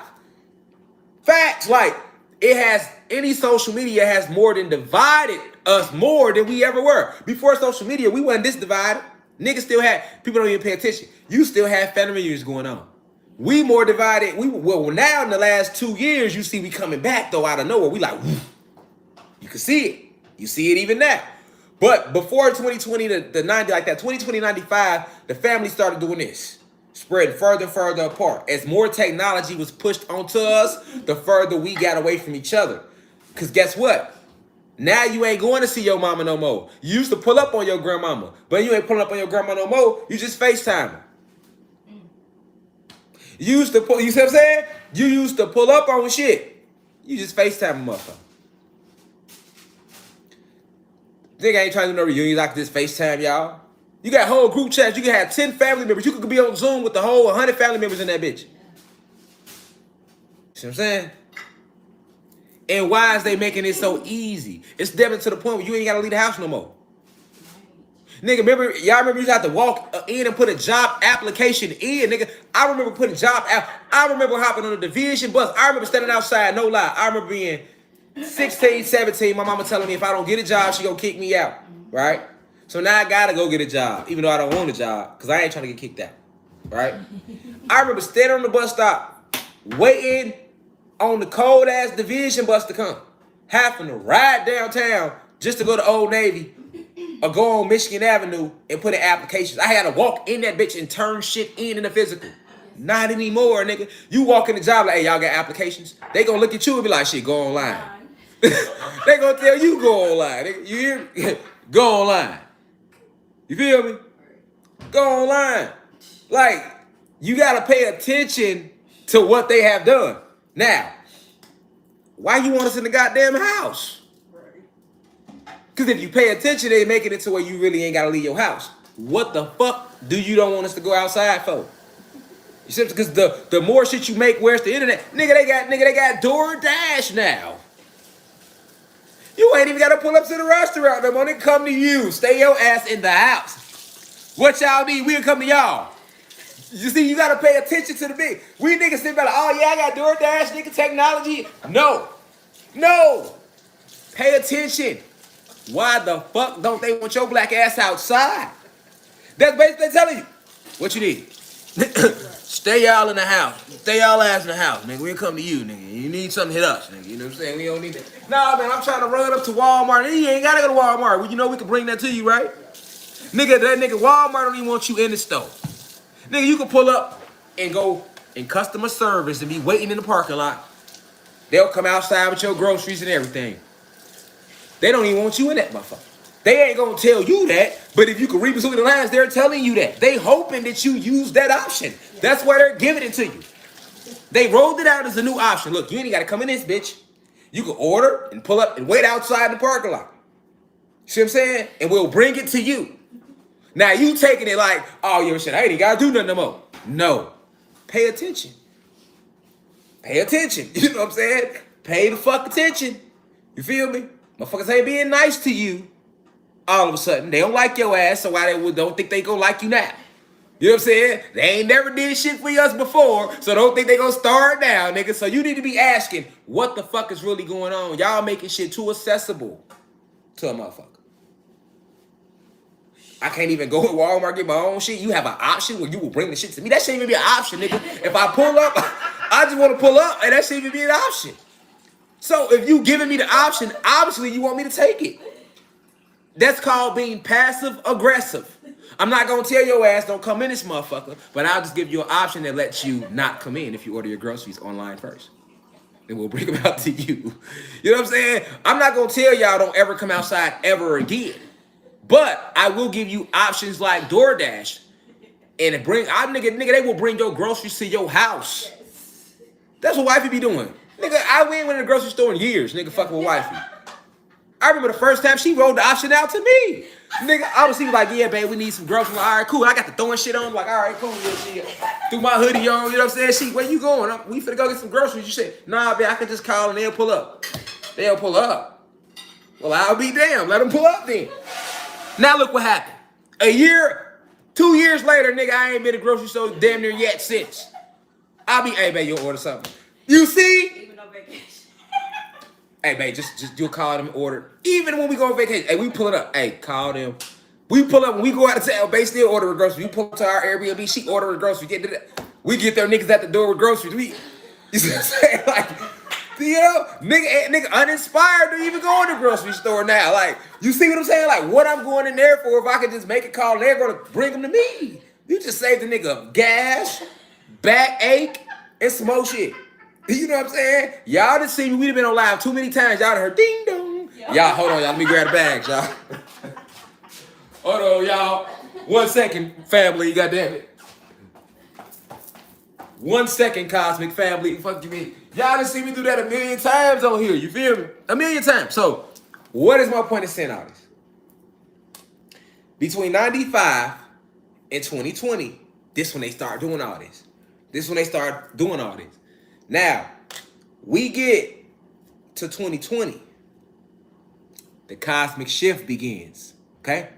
Facts, like any social media has more than divided us more than we ever were. Before social media, we wasn't this divided. Niggas still had, people don't even pay attention. You still have family reunions going on. We more divided. Well, now in the last 2 years, you see we coming back though out of nowhere. We like, whoo. You can see it. You see it even now. But before 2020, the 90, like that 2020, 95, the family started doing this. Spreading further and further apart. As more technology was pushed onto us, the further we got away from each other. Because guess what? Now you ain't going to see your mama no more. You used to pull up on your grandmama, but you ain't pulling up on your grandma no more. You just FaceTime her. You used to pull, you see what I'm saying? You used to pull up on shit. You just FaceTime a motherfucker. Nigga ain't trying to do no reunions like this FaceTime, y'all. You got whole group chats. You can have 10 family members. You could be on Zoom with the whole 100 family members in that bitch. See what I'm saying? And why is they making it so easy? It's definitely to the point where you ain't got to leave the house no more. Nigga, remember, y'all remember you had to walk in and put a job application in, nigga. I remember putting I remember hopping on the division bus. I remember standing outside, no lie. I remember being 16, 17, my mama telling me if I don't get a job, she gonna kick me out, right? So now I gotta go get a job, even though I don't want a job, because I ain't trying to get kicked out, right? I remember standing on the bus stop, waiting on the cold-ass division bus to come, having to ride downtown just to go to Old Navy or go on Michigan Avenue and put in applications. I had to walk in that bitch and turn shit in the physical. Not anymore, nigga. You walk in the job like, hey, y'all got applications? They gonna look at you and be like, shit, go online. They gonna tell you go online. Nigga. You hear me? Go online. You feel me? Go online. Like, you gotta pay attention to what they have done. Now, why you want us in the goddamn house? Because if you pay attention, they making it to where you really ain't gotta leave your house. What the fuck do you don't want us to go outside for? You see, because the more shit you make, where's the internet? Nigga, they got DoorDash now. You ain't even gotta pull up to the restaurant no more. They come to you. Stay your ass in the house. What y'all need? We'll come to y'all. You see, you gotta pay attention to the big. We niggas sit back like, oh yeah, I got DoorDash, nigga, technology. No. Pay attention. Why the fuck don't they want your black ass outside? That's basically telling you what you need. Stay y'all in the house. Stay y'all ass in the house, nigga. We'll come to you, nigga. You need something, hit us, nigga. You know what I'm saying? We don't need that. Nah, man, I'm trying to run up to Walmart. You ain't gotta go to Walmart. Well, you know we can bring that to you, right? Nigga, that nigga Walmart don't even want you in the store. Nigga, you can pull up and go in customer service and be waiting in the parking lot. They'll come outside with your groceries and everything. They don't even want you in that motherfucker. They ain't gonna tell you that, but if you can read between the lines, they're telling you that. They hoping that you use that option. That's why they're giving it to you. They rolled it out as a new option. Look, you ain't gotta come in this bitch. You can order and pull up and wait outside the parking lot. See what I'm saying? And we'll bring it to you. Now you taking it like, oh, yo, shit, I ain't gotta do nothing no more. No. Pay attention. Pay attention. You know what I'm saying? Pay the fuck attention. You feel me? Motherfuckers ain't being nice to you. All of a sudden, they don't like your ass, so why they don't think they gonna like you now? You know what I'm saying? They ain't never did shit for us before, so don't think they gonna start now, nigga. So you need to be asking, what the fuck is really going on? Y'all making shit too accessible to a motherfucker. I can't even go to Walmart get my own shit. You have an option where you will bring the shit to me. That shouldn't even be an option, nigga. If I pull up, I just want to pull up, and that shouldn't even be an option. So if you giving me the option, obviously you want me to take it. That's called being passive aggressive. I'm not gonna tell your ass don't come in this motherfucker, but I'll just give you an option that lets you not come in if you order your groceries online first. And we'll bring them out to you. You know what I'm saying? I'm not gonna tell y'all don't ever come outside ever again. But I will give you options like DoorDash. And nigga, they will bring your groceries to your house. That's what wifey be doing. Nigga, I ain't went in the grocery store in years, nigga, fucking with wifey. I remember the first time she rolled the option out to me. Nigga, I was like, yeah, babe, we need some groceries. Like, all right, cool. I got the throwing shit on. Like, all right, cool. Yeah, she threw my hoodie on. You know what I'm saying? She, where you going? We finna go get some groceries. You said, nah, babe, I can just call and they'll pull up. They'll pull up. Well, I'll be damned. Let them pull up then. Now look what happened. 2 years later, nigga, I ain't been to the grocery store damn near yet since. I'll be, hey, babe, you'll order something. You see? Even on vacation. Hey, babe, just do a call them and order. Even when we go on vacation, hey, we pull it up. Hey, call them. We pull up when we go out of town. Babe still order a grocery. We pull up to our Airbnb. She order a grocery. We get their niggas at the door with groceries. You see what I'm saying? Like, You know, nigga uninspired to even go in the grocery store now. Like, you see what I'm saying? Like, what I'm going in there for if I could just make a call and they're gonna bring them to me. You just saved the nigga gas, backache, and some more shit. You know what I'm saying? Y'all done see me. We've been on live too many times. Y'all done heard ding dong. Y'all, hold on, y'all. Let me grab the bags, y'all. Hold on, y'all. 1 second, family. Goddamn it. 1 second, cosmic family. Fuck you mean? Y'all done see me do that a million times on here. You feel me? A million times. So, what is my point of saying all this? Between 95 and 2020, this when they start doing all this. This when they start doing all this. Now, we get to 2020. The cosmic shift begins. Okay?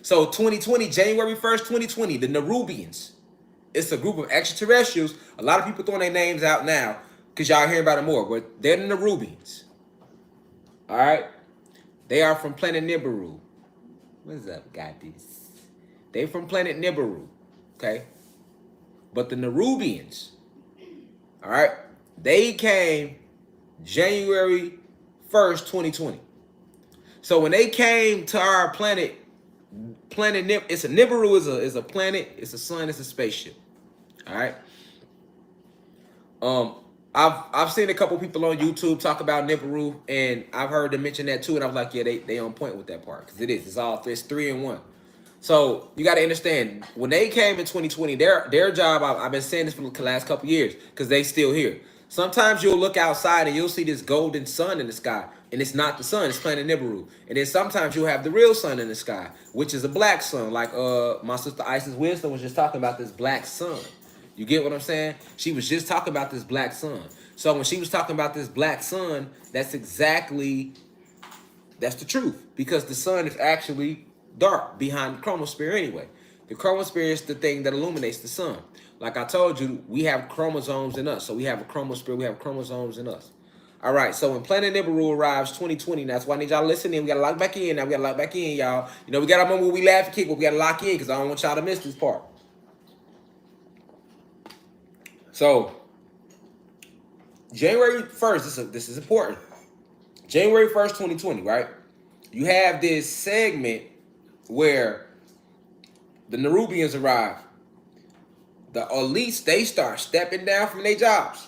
So 2020, January 1st, 2020, the Nerubians. It's a group of extraterrestrials. A lot of people throwing their names out now because y'all hearing about it more, but they're the Nerubians. All right? They are from planet Nibiru. What's up, guys? They from planet Nibiru. Okay? But the Nerubians, all right, they came January 1st, 2020. So when they came to our planet it's a Nibiru is a planet, it's a sun, it's a spaceship. All right. I've seen a couple people on YouTube talk about Nibiru, and I've heard them mention that too, and I was like, yeah, they on point with that part because it's all it's 3 in 1. So you got to understand when they came in 2020, their job. I've been saying this for the last couple years because they still here. Sometimes you'll look outside and you'll see this golden sun in the sky, and it's not the sun, it's planet Nibiru. And then sometimes you'll have the real sun in the sky, which is a black sun, like my sister Isis Wisdom was just talking about this black sun. You get what I'm saying? She was just talking about this black sun. So when she was talking about this black sun, that's the truth, because the sun is actually dark behind the chromosphere anyway. The chromosphere is the thing that illuminates the sun. Like I told you, we have chromosomes in us. So we have a chromosphere, we have chromosomes in us. All right, so when Planet Nibiru arrives 2020, that's why I need y'all to listen in. We got to lock back in now. We got to lock back in, y'all. You know, we got a moment where we laugh and kick, but we got to lock in because I don't want y'all to miss this part. So, January 1st, this is important. January 1st, 2020, right? You have this segment where the Nerubians arrive. The elites, they start stepping down from their jobs.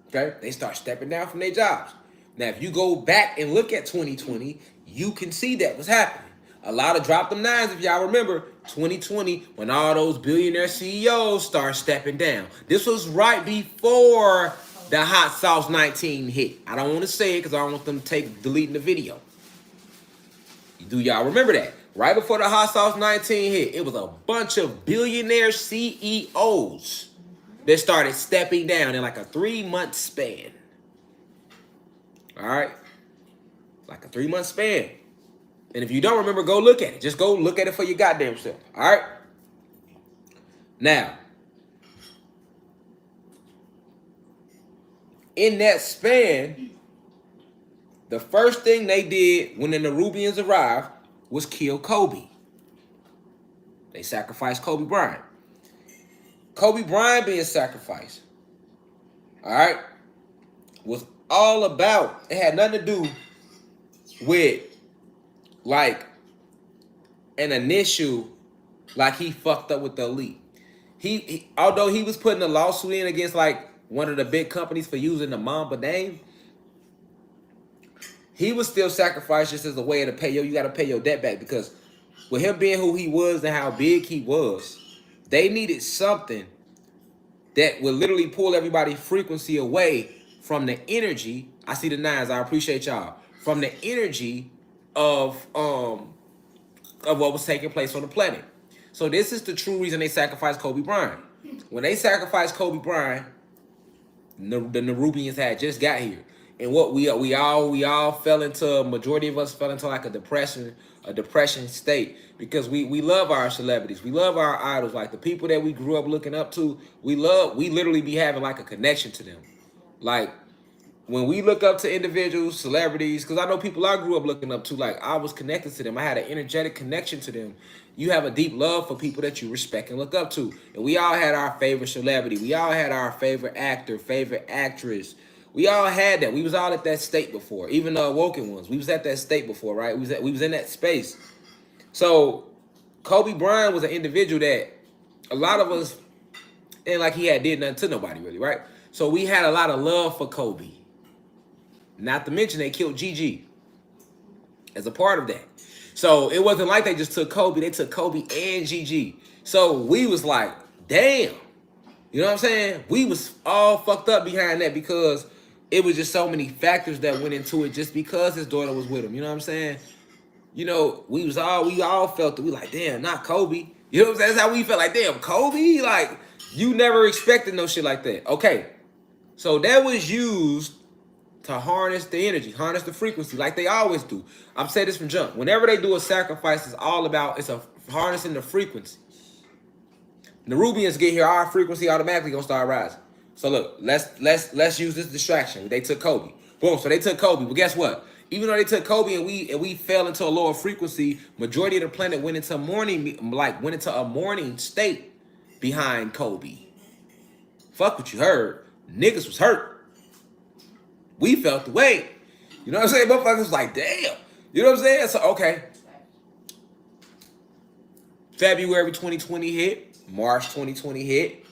Okay? They start stepping down from their jobs. Now, if you go back and look at 2020, you can see that was happening. A lot of drop them nines, if y'all remember, 2020, when all those billionaire CEOs start stepping down. This was right before the Hot Sauce 19 hit. I don't want to say it because I don't want them deleting the video. Do y'all remember that? Right before the Hot Sauce 19 hit, it was a bunch of billionaire CEOs that started stepping down in like a 3-month span. All right? Like a 3-month span. And if you don't remember, go look at it. Just go look at it for your goddamn self. All right? Now, in that span, the first thing they did when the Nerubians arrived was kill Kobe. They sacrificed Kobe Bryant. Kobe Bryant being sacrificed, all right, was all about, it had nothing to do with like an initial, like he fucked up with the elite. He although he was putting a lawsuit in against like one of the big companies for using the Mamba name, he was still sacrificed just as a way to pay you got to pay your debt back, because with him being who he was and how big he was, they needed something that would literally pull everybody's frequency away from the energy. I see the nines. I appreciate y'all. From the energy of what was taking place on the planet. So this is the true reason they sacrificed Kobe Bryant. When they sacrificed Kobe Bryant, the Nerubians had just got here. And what we all fell into, majority of us fell into like a depression state, because we love our celebrities, we love our idols, like the people that we grew up looking up to. We literally be having like a connection to them. Like when we look up to individuals, celebrities, because I know people I grew up looking up to, like I was connected to them. I had an energetic connection to them. You have a deep love for people that you respect and look up to. And we all had our favorite celebrity. We all had our favorite actor, favorite actress. We all had that. We was all at that state before. Even the awoken ones. We was at that state before, right? We was in that space. So Kobe Bryant was an individual that a lot of us, and like he had did nothing to nobody really, right? So we had a lot of love for Kobe. Not to mention they killed Gigi as a part of that. So it wasn't like they just took Kobe. They took Kobe and Gigi. So we was like, damn. You know what I'm saying? We was all fucked up behind that because it was just so many factors that went into it just because his daughter was with him. You know what I'm saying? You know, we all felt it. We like, damn, not Kobe. You know what I'm saying? That's how we felt like, damn, Kobe? Like, you never expected no shit like that. Okay. So that was used to harness the energy, harness the frequency, like they always do. I'm saying this from jump. Whenever they do a sacrifice, it's all about harnessing the frequency. The Nubians get here, our frequency automatically gonna start rising. So look, let's use this distraction. They took Kobe. Boom. So they took Kobe. But guess what? Even though they took Kobe and we fell into a lower frequency, majority of the planet went into a mourning state behind Kobe. Fuck what you heard. Niggas was hurt. We felt the weight. You know what I'm saying? Motherfuckers was like, damn. You know what I'm saying? So, okay. February 2020 hit. March 2020 hit.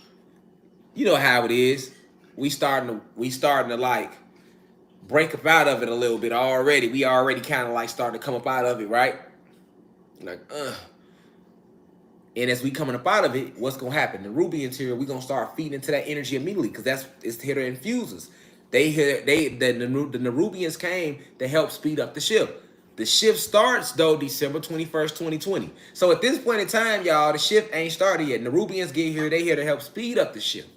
You know how it is. We starting to like break up out of it a little bit already. We already kind of like starting to come up out of it, right? Like, And as we coming up out of it, what's gonna happen? The Nubians here, we gonna start feeding into that energy immediately because it's here to infuse us. The Nubians came to help speed up the shift. The shift starts though December 21st, 2020. So at this point in time, y'all, the shift ain't started yet. The Nubians get here, they here to help speed up the shift.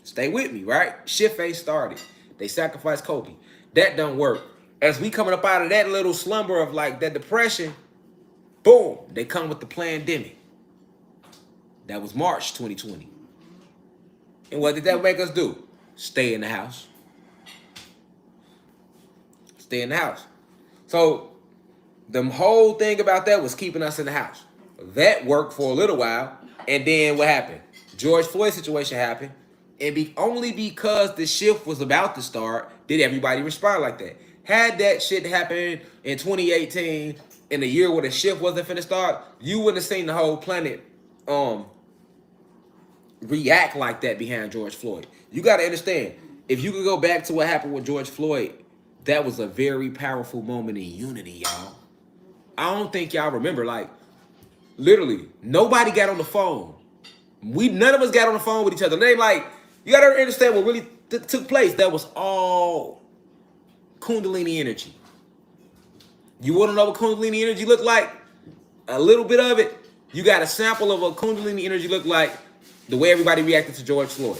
Stay with me, right? Shift ain't started. They sacrificed Kobe. That don't work. As we coming up out of that little slumber of like that depression, boom, they come with the pandemic. That was March 2020. And what did that make us do? Stay in the house. Stay in the house. So the whole thing about that was keeping us in the house. That worked for a little while. And then what happened? George Floyd situation happened. And only because the shift was about to start did everybody respond like that. Had that shit happened in 2018, in the year where the shift wasn't finna start, you wouldn't have seen the whole planet react like that behind George Floyd. You got to understand, if you could go back to what happened with George Floyd, that was a very powerful moment in unity, y'all. I don't think y'all remember, like, literally, nobody got on the phone. None of us got on the phone with each other. They like, you got to understand what really took place. That was all Kundalini energy. You want to know what Kundalini energy looked like? A little bit of it. You got a sample of what Kundalini energy looked like, the way everybody reacted to George Floyd.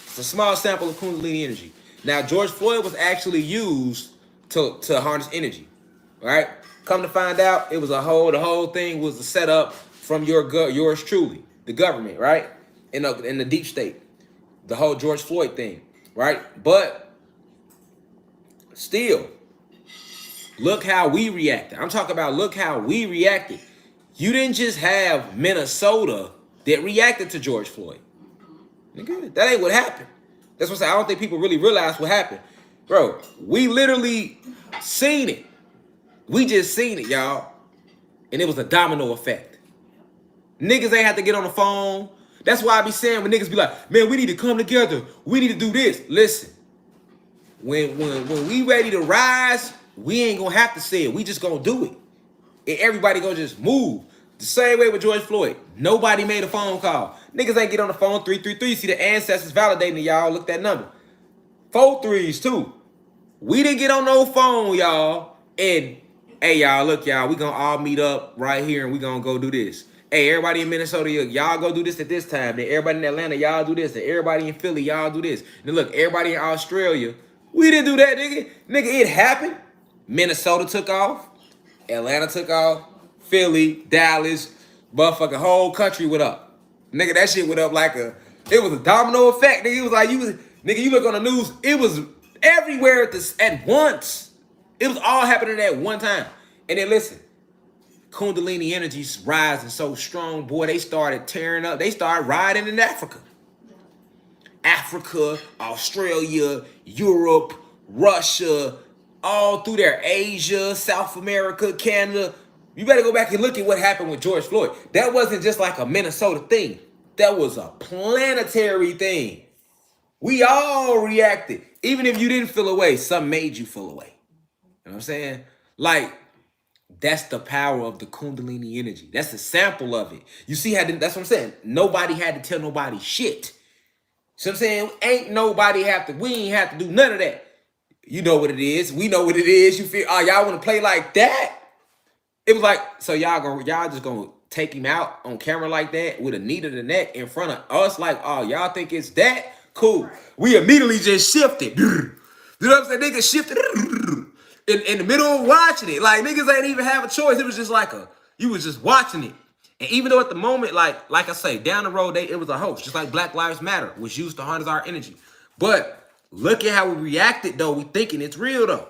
It's a small sample of Kundalini energy. Now, George Floyd was actually used to harness energy, right? Come to find out, it was the whole thing was a setup from yours truly, the government, right? In the deep state, the whole George Floyd thing, right? But still, look how we reacted. I'm talking about look how we reacted. You didn't just have Minnesota that reacted to George Floyd. Nigga, that ain't what happened. That's what I'm saying. I don't think people really realize what happened. Bro, we literally seen it. We just seen it, y'all. And it was a domino effect. Niggas ain't have to get on the phone. That's why I be saying when niggas be like, man, we need to come together. We need to do this. Listen, when we ready to rise, we ain't gonna have to say it. We just gonna do it. And everybody gonna just move. The same way with George Floyd. Nobody made a phone call. Niggas ain't get on the phone. 333. See the ancestors validating y'all. Look that number. 4 3s too. We didn't get on no phone, y'all. And hey, y'all, look, y'all, we gonna all meet up right here and we gonna go do this. Hey, everybody in Minnesota, y'all go do this at this time. Then everybody in Atlanta, y'all do this. And everybody in Philly, y'all do this. And then look, everybody in Australia, we didn't do that, nigga. Nigga, it happened. Minnesota took off. Atlanta took off. Philly, Dallas, motherfucking whole country went up. Nigga, that shit went up like it was a domino effect. Nigga, it was like nigga, you look on the news, it was everywhere at once. It was all happening at one time. And then listen, Kundalini energy's rising so strong, boy. They started tearing up. They started riding in Africa. Africa, Australia, Europe, Russia, all through there, Asia, South America, Canada. You better go back and look at what happened with George Floyd. That wasn't just like a Minnesota thing. That was a planetary thing. We all reacted. Even if you didn't feel away, something made you feel away. You know what I'm saying? Like, that's the power of the Kundalini energy. That's a sample of it. You see how, that's what I'm saying. Nobody had to tell nobody shit. So I'm saying, ain't nobody we ain't have to do none of that. You know what it is. We know what it is. You feel, oh, y'all want to play like that? It was like, so y'all just gonna take him out on camera like that with a knee to the neck in front of us? Like, oh, y'all think it's that? Cool. We immediately just shifted. You know what I'm saying? Niggas shifted in the middle of watching it. Like, niggas ain't even have a choice. It was just like you was just watching it. And even though at the moment, like I say, down the road, it was a hoax. Just like Black Lives Matter was used to harness our energy. But look at how we reacted, though. We thinking it's real, though.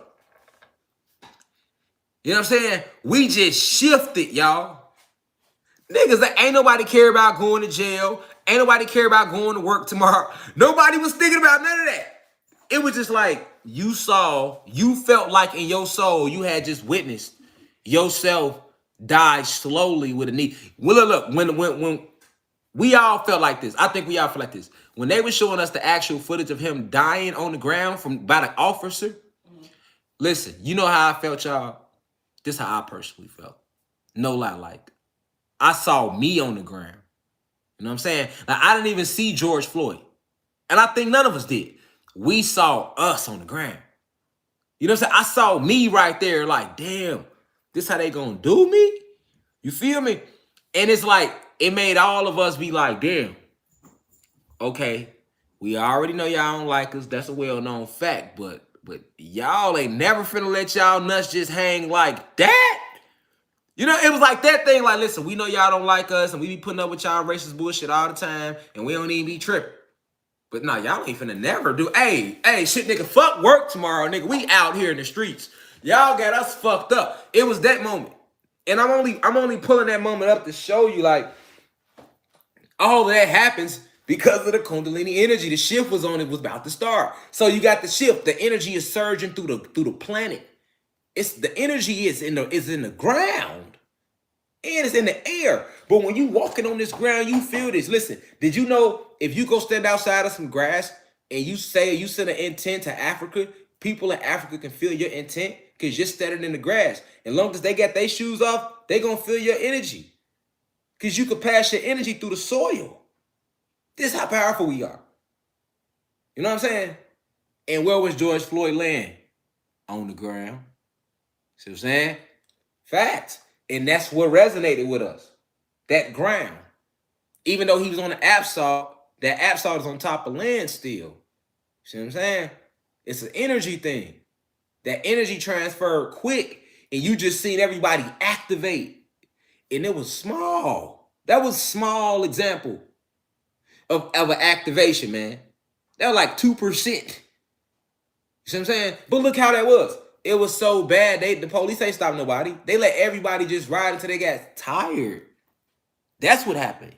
You know what I'm saying? We just shifted, y'all. Niggas, ain't nobody care about going to jail. Ain't nobody care about going to work tomorrow. Nobody was thinking about none of that. It was just like you felt like in your soul you had just witnessed yourself die slowly with a knee. Well, look, when we all felt like this. I think we all felt like this. When they were showing us the actual footage of him dying on the ground by the officer, listen, you know how I felt, y'all? This is how I personally felt. No lie, like, I saw me on the ground. You know what I'm saying? Like, I didn't even see George Floyd. And I think none of us did. We saw us on the ground. You know what I'm saying? I saw me right there like, damn, this how they gonna do me? You feel me? And it's like, it made all of us be like, damn, okay, we already know y'all don't like us. That's a well-known fact, but y'all ain't never finna let y'all nuts just hang like that. You know, it was like that thing, like, listen, we know y'all don't like us, and we be putting up with y'all racist bullshit all the time, and we don't even be tripping. But nah, y'all ain't finna never do, hey, shit, nigga, fuck work tomorrow, nigga. We out here in the streets. Y'all got us fucked up. It was that moment. And I'm only pulling that moment up to show you, like, all that happens because of the Kundalini energy. The shift was about to start. So you got the shift. The energy is surging through the planet. It's the energy is in the ground. And it's in the air. But when you walking on this ground, you feel this. Listen, did you know if you go stand outside of some grass and you send an intent to Africa, people in Africa can feel your intent because you're standing in the grass. As long as they got their shoes off, they gonna feel your energy. Because you can pass your energy through the soil. This is how powerful we are. You know what I'm saying? And where was George Floyd laying? On the ground. See what I'm saying? Facts. And that's what resonated with us. That ground. Even though he was on the Absol, that Absol is on top of land still. See what I'm saying? It's an energy thing. That energy transferred quick, and you just seen everybody activate. And it was small. That was a small example of an activation, man. That was like 2%. You see what I'm saying? But look how that was. It was so bad, the police ain't stopped nobody. They let everybody just ride until they got tired. That's what happened.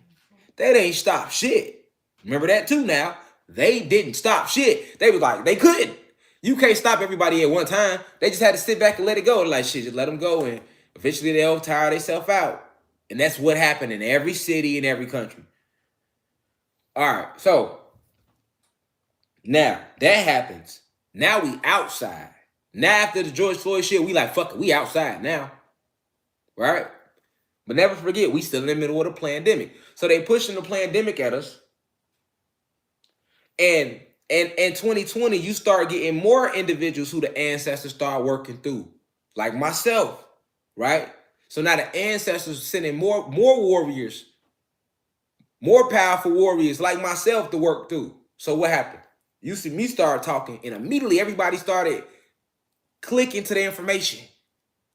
They ain't stop shit. Remember that too now. They didn't stop shit. They was like, they couldn't. You can't stop everybody at one time. They just had to sit back and let it go. Like, shit, just let them go. And eventually they'll tire themselves out. And that's what happened in every city, in every country. All right, so now that happens. Now we outside. Now after the George Floyd shit, we like, fuck it, we outside now. Right? But never forget, we still in the middle of the pandemic. So they pushing the pandemic at us. And in 2020, you start getting more individuals who the ancestors start working through. Like myself, right? So now the ancestors sending more warriors, more powerful warriors like myself to work through. So what happened? You see me start talking, and immediately everybody started clicking to the information.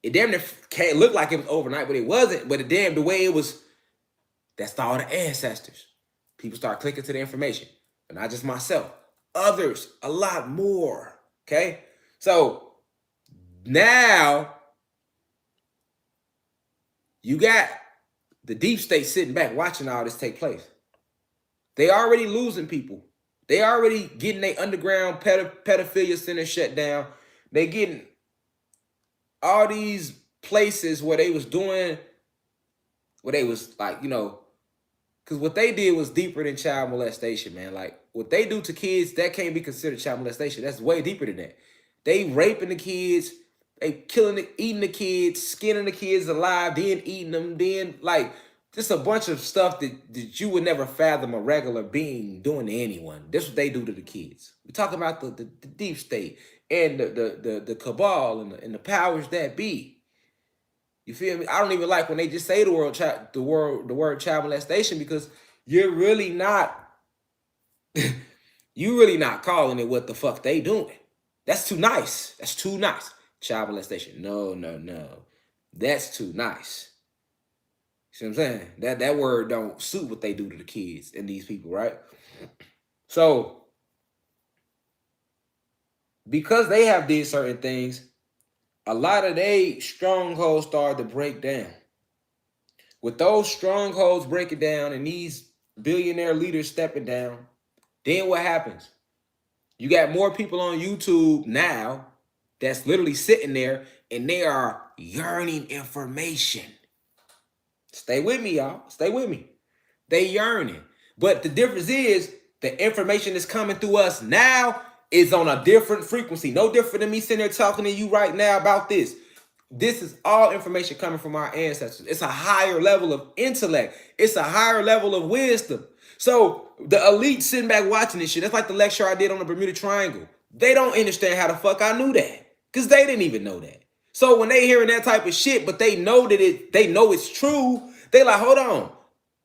It damn near can't look like it was overnight, but it wasn't. But the way it was, that's all the ancestors. People start clicking to the information. But not just myself. Others, a lot more. Okay? So now you got the deep state sitting back watching all this take place. They already losing people. They already getting their underground pedophilia center shut down. They getting all these places where they was doing, where they was like, because what they did was deeper than child molestation, man. Like what they do to kids, that can't be considered child molestation. That's way deeper than that. They raping the kids, they killing, eating the kids, skinning the kids alive, then eating them, then like just a bunch of stuff that you would never fathom a regular being doing to anyone. That's what they do to the kids. We talk about the deep state and the cabal and the powers that be. You feel me? I don't even like when they just say the word child molestation, because you're really not you really not calling it what the fuck they doing. That's too nice. That's too nice. Child molestation. No, no, no. That's too nice. See what I'm saying? That word don't suit what they do to the kids and these people, right? So because they have these certain things, a lot of they strongholds start to break down. With those strongholds breaking down and these billionaire leaders stepping down, then what happens? You got more people on YouTube now that's literally sitting there and they are yearning information. Stay with me, y'all. Stay with me. They yearning. But the difference is the information that's coming through us now is on a different frequency. No different than me sitting there talking to you right now about this. This is all information coming from our ancestors. It's a higher level of intellect. It's a higher level of wisdom. So the elite sitting back watching this shit, that's like the lecture I did on the Bermuda Triangle. They don't understand how the fuck I knew that, because they didn't even know that. So when they hearing that type of shit, but they know that they know it's true, they like, hold on.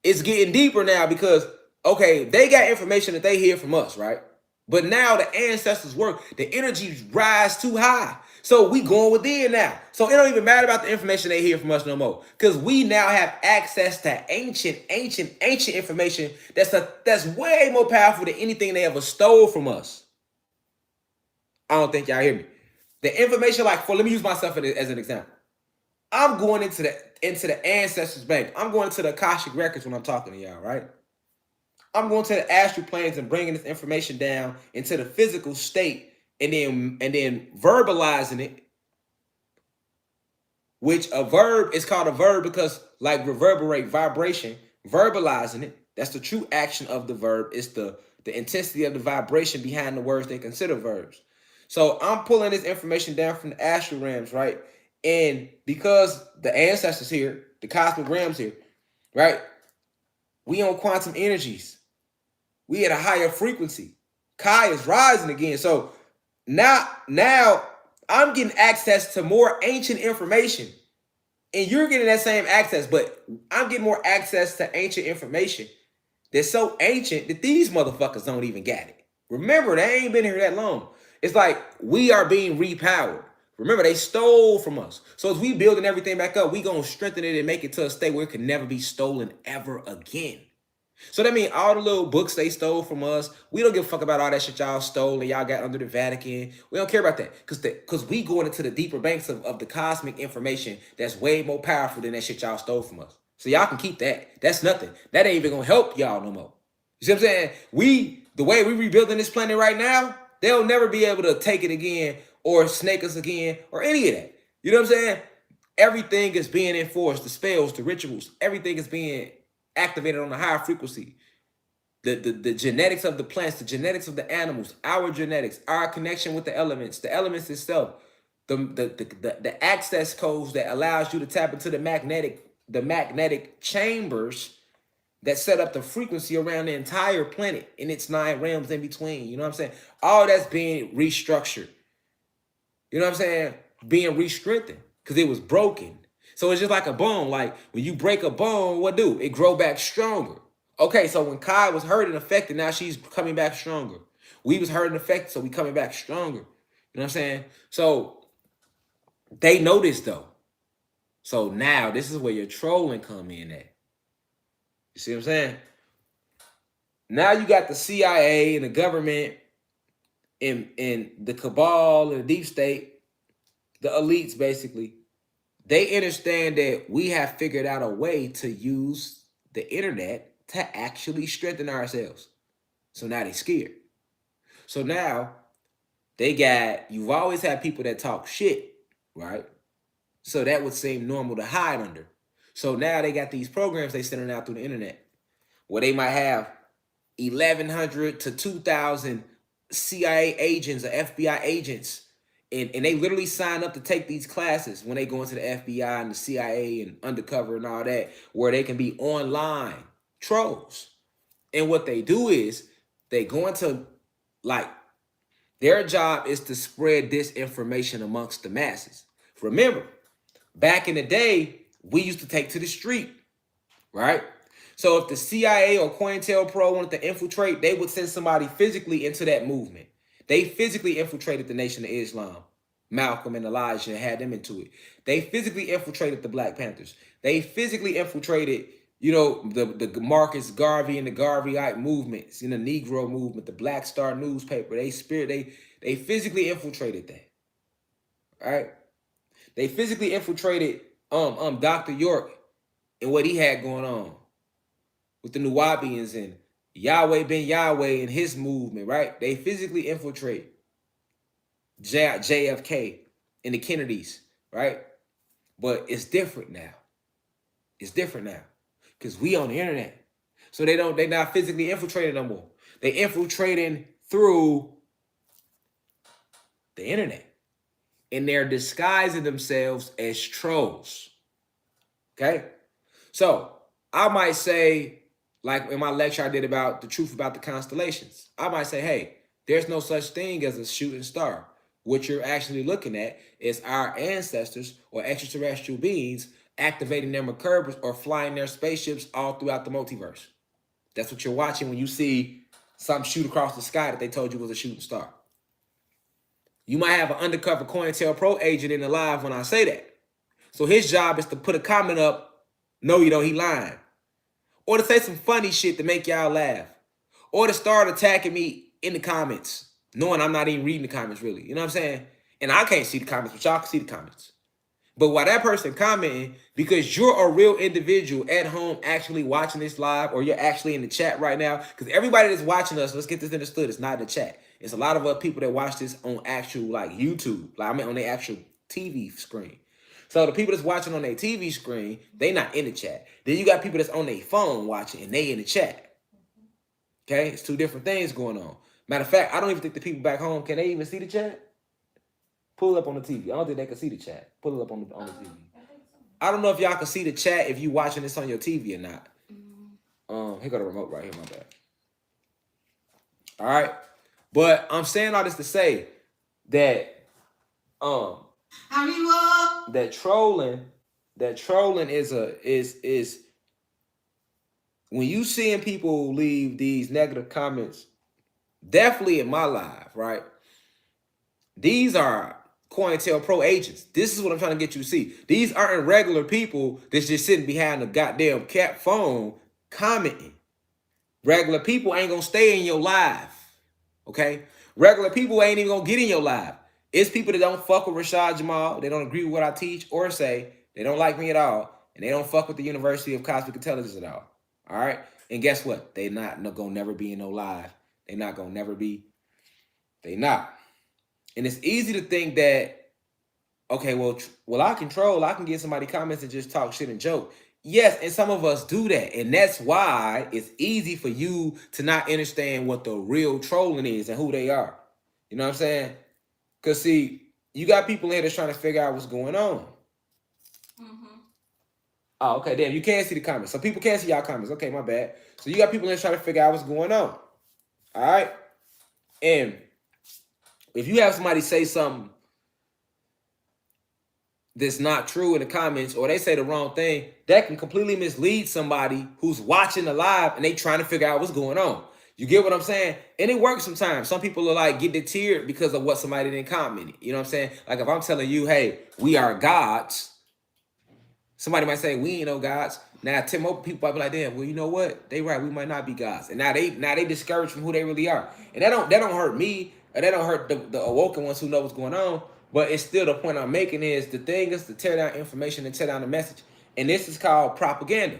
It's getting deeper now because, okay, they got information that they hear from us, right? But now the ancestors work. The energies rise too high. So we going within now. So it don't even matter about the information they hear from us no more, because we now have access to ancient information that's way more powerful than anything they ever stole from us. I don't think y'all hear me. The information, like, let me use myself as an example. I'm going into the ancestors' bank. I'm going to the Akashic records when I'm talking to y'all, right? I'm going to the astral planes and bringing this information down into the physical state, and then verbalizing it, which a verb is called a verb because, like, reverberate, vibration, verbalizing it, that's the true action of the verb. It's the intensity of the vibration behind the words they consider verbs. So I'm pulling this information down from the astral realms, right? And because the ancestors here, the cosmic realms here, right? We on quantum energies. We at a higher frequency. Kai is rising again. So now I'm getting access to more ancient information. And you're getting that same access, but I'm getting more access to ancient information that's so ancient that these motherfuckers don't even get it. Remember, they ain't been here that long. It's like we are being repowered. Remember, they stole from us. So as we building everything back up, we gonna strengthen it and make it to a state where it can never be stolen ever again. So that means all the little books they stole from us, we don't give a fuck about all that shit y'all stole and y'all got under the Vatican. We don't care about that, because we going into the deeper banks of the cosmic information that's way more powerful than that shit y'all stole from us. So y'all can keep that. That's nothing. That ain't even gonna help y'all no more. You see what I'm saying? The way we rebuilding this planet right now, they'll never be able to take it again or snake us again or any of that. You know what I'm saying? Everything is being enforced. The spells, the rituals, everything is being activated on a higher frequency. The genetics of the plants, the genetics of the animals, our genetics, our connection with the elements itself, the access codes that allows you to tap into the magnetic chambers that set up the frequency around the entire planet in its 9 realms in between. You know what I'm saying? All that's being restructured. You know what I'm saying? Being re-strengthened because it was broken. So it's just like a bone. Like when you break a bone, what do? It grow back stronger. Okay, so when Kai was hurt and affected, now she's coming back stronger. We was hurt and affected, so we coming back stronger. You know what I'm saying? So they know this though. So now this is where your trolling come in at. You see what I'm saying? Now you got the CIA and the government in the cabal and the deep state, the elites basically, they understand that we have figured out a way to use the internet to actually strengthen ourselves. So now they scared. So now you've always had people that talk shit, right? So that would seem normal to hide under. So now they got these programs they sending out through the internet where they might have 1,100 to 2,000 CIA agents or FBI agents. And they literally sign up to take these classes when they go into the FBI and the CIA and undercover and all that, where they can be online trolls. And what they do is they go into, like, their job is to spread disinformation amongst the masses. Remember, back in the day, we used to take to the street, right? So if the CIA or COINTELPRO wanted to infiltrate, they would send somebody physically into that movement. They physically infiltrated the Nation of Islam, Malcolm and Elijah, and had them into it. They physically infiltrated the Black Panthers. They physically infiltrated, the Marcus Garvey and the Garveyite movements, the Negro movement, the Black Star newspaper. They physically infiltrated that, right? They physically infiltrated Dr. York and what he had going on with the Nuwabians and Yahweh ben Yahweh and his movement, right? They physically infiltrate JFK and the Kennedys, right? But it's different now. It's different now because we on the internet. So they not physically infiltrating no more. They infiltrating through the internet. And they're disguising themselves as trolls. Okay? So I might say, like in my lecture I did about the truth about the constellations, I might say, hey, there's no such thing as a shooting star. What you're actually looking at is our ancestors or extraterrestrial beings activating their Merkabas or flying their spaceships all throughout the multiverse. That's what you're watching when you see something shoot across the sky that they told you was a shooting star. You might have an undercover COINTELPRO agent in the live when I say that. So his job is to put a comment up, no, you don't, he lying. Or to say some funny shit to make y'all laugh. Or to start attacking me in the comments, knowing I'm not even reading the comments really. You know what I'm saying? And I can't see the comments, but y'all can see the comments. But while that person commenting, because you're a real individual at home actually watching this live, or you're actually in the chat right now, because everybody that's watching us, let's get this understood, it's not in the chat. It's a lot of other people that watch this on actual like YouTube, like I mean on their actual TV screen. So the people that's watching on their TV screen, they not in the chat. Then you got people that's on their phone watching and they in the chat. Okay, it's two different things going on. Matter of fact, I don't even think the people back home, can they even see the chat? Pull it up on the TV. I don't think they can see the chat. Pull it up on the TV. I don't know if y'all can see the chat if you watching this on your TV or not. Here go the remote right here, my bad. All right. But I'm saying all this to say that that trolling is when you seeing people leave these negative comments, definitely in my life, right? These are COINTELPRO agents. This is what I'm trying to get you to see. These aren't regular people that's just sitting behind a goddamn cat phone commenting. Regular people ain't gonna stay in your live, okay? Regular people ain't even gonna get in your live. It's people that don't fuck with Rashad Jamal. They don't agree with what I teach or say. They don't like me at all. And they don't fuck with the University of Cosmic Intelligence at all. All right? And guess what? They not gonna never be in no live. They not gonna never be. They not. And it's easy to think that, okay, well, I can get somebody comments and just talk shit and joke. Yes, and some of us do that. And that's why it's easy for you to not understand what the real trolling is and who they are. You know what I'm saying? Because, see, you got people in here that's trying to figure out what's going on. Oh, okay, damn, you can't see the comments. Some people can't see y'all comments. Okay, my bad. So you got people in here trying to figure out what's going on. All right? And if you have somebody say something that's not true in the comments, or they say the wrong thing, that can completely mislead somebody who's watching the live and they trying to figure out what's going on. You get what I'm saying? And it works sometimes. Some people are like get deterred because of what somebody didn't comment. You know what I'm saying? Like if I'm telling you, hey, we are gods, somebody might say we ain't no gods. Now people might be like, damn, well, you know what? They right, we might not be gods. And now they discouraged from who they really are. And that don't hurt me. And that don't hurt the awoken ones who know what's going on. But it's still the point I'm making is the thing is to tear down information and tear down the message. And this is called propaganda.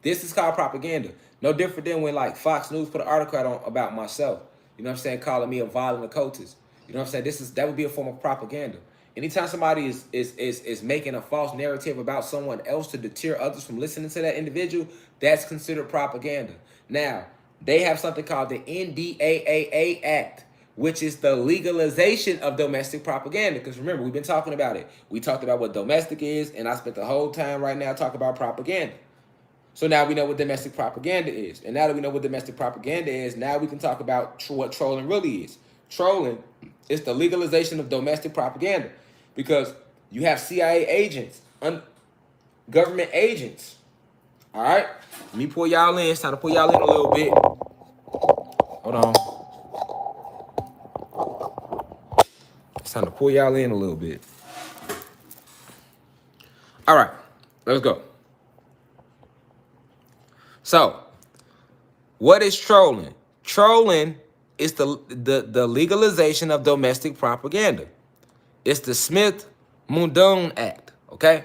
This is called propaganda. No different than when like Fox News put an article out on, about myself. You know what I'm saying? Calling me a violent occultist. You know what I'm saying? That would be a form of propaganda. Anytime somebody is making a false narrative about someone else to deter others from listening to that individual, that's considered propaganda. Now, they have something called the NDAA Act, which is the legalization of domestic propaganda. Because remember, we've been talking about it. We talked about what domestic is, and I spent the whole time right now talking about propaganda. So now we know what domestic propaganda is. And now that we know what domestic propaganda is, now we can talk about what trolling really is. Trolling is the legalization of domestic propaganda because you have CIA agents, government agents. All right? Let me pull y'all in. It's time to pull y'all in a little bit. Hold on. It's time to pull y'all in a little bit. All right. Let's go. So, what is trolling? Trolling is the legalization of domestic propaganda. It's the Smith-Mundone Act, okay?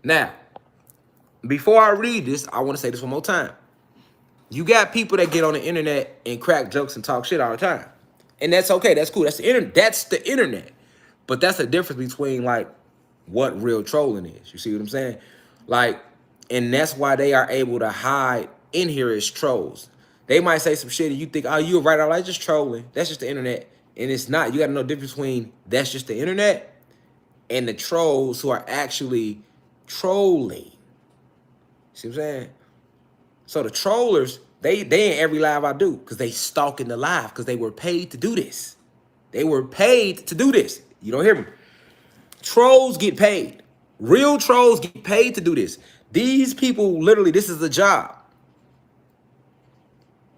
Now, before I read this, I want to say this one more time. You got people that get on the internet and crack jokes and talk shit all the time. And that's okay. That's cool. That's the internet. That's the internet. But that's the difference between, like, what real trolling is. You see what I'm saying? Like, and that's why they are able to hide in here as trolls. They might say some shit and you think, oh, you're right, all right, just trolling. That's just the internet. And it's not. You got to know the difference between that's just the internet and the trolls who are actually trolling. See what I'm saying? So the trollers, they in every live I do because they stalking the live because they were paid to do this. They were paid to do this. You don't hear me? Trolls get paid. Real trolls get paid to do this. These people, literally, this is a job.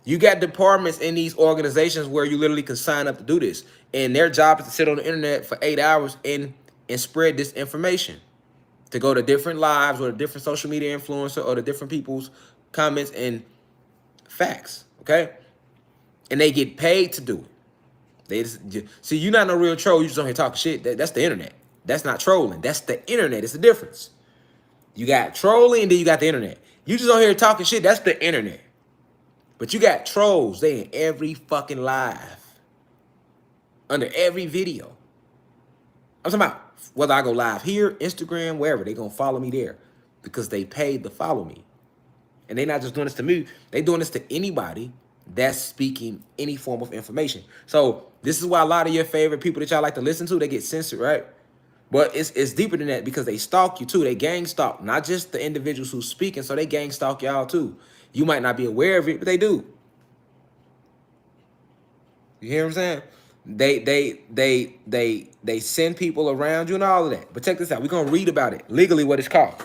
You got departments in these organizations where you literally can sign up to do this. And their job is to sit on the internet for 8 hours and spread this information. To go to different lives or to different social media influencer or to different people's comments and facts, okay? And they get paid to do it. They just, see, you're not no real troll. You just on here talking shit. That's the internet. That's not trolling. That's the internet. It's the difference. You got trolling, and then you got the internet. You just on here talking shit. That's the internet. But you got trolls. They in every fucking live. Under every video. I'm talking about whether I go live here, Instagram, wherever. They going to follow me there. Because they paid to follow me. And they not just doing this to me. They doing this to anybody that's speaking any form of information. So this is why a lot of your favorite people that y'all like to listen to, they get censored, right? But it's deeper than that because they stalk you too. They gang stalk, not just the individuals who's speaking. So they gang stalk y'all too. You might not be aware of it, but they do. You hear what I'm saying? They send people around you and all of that. But check this out. We're gonna read about it legally what it's called.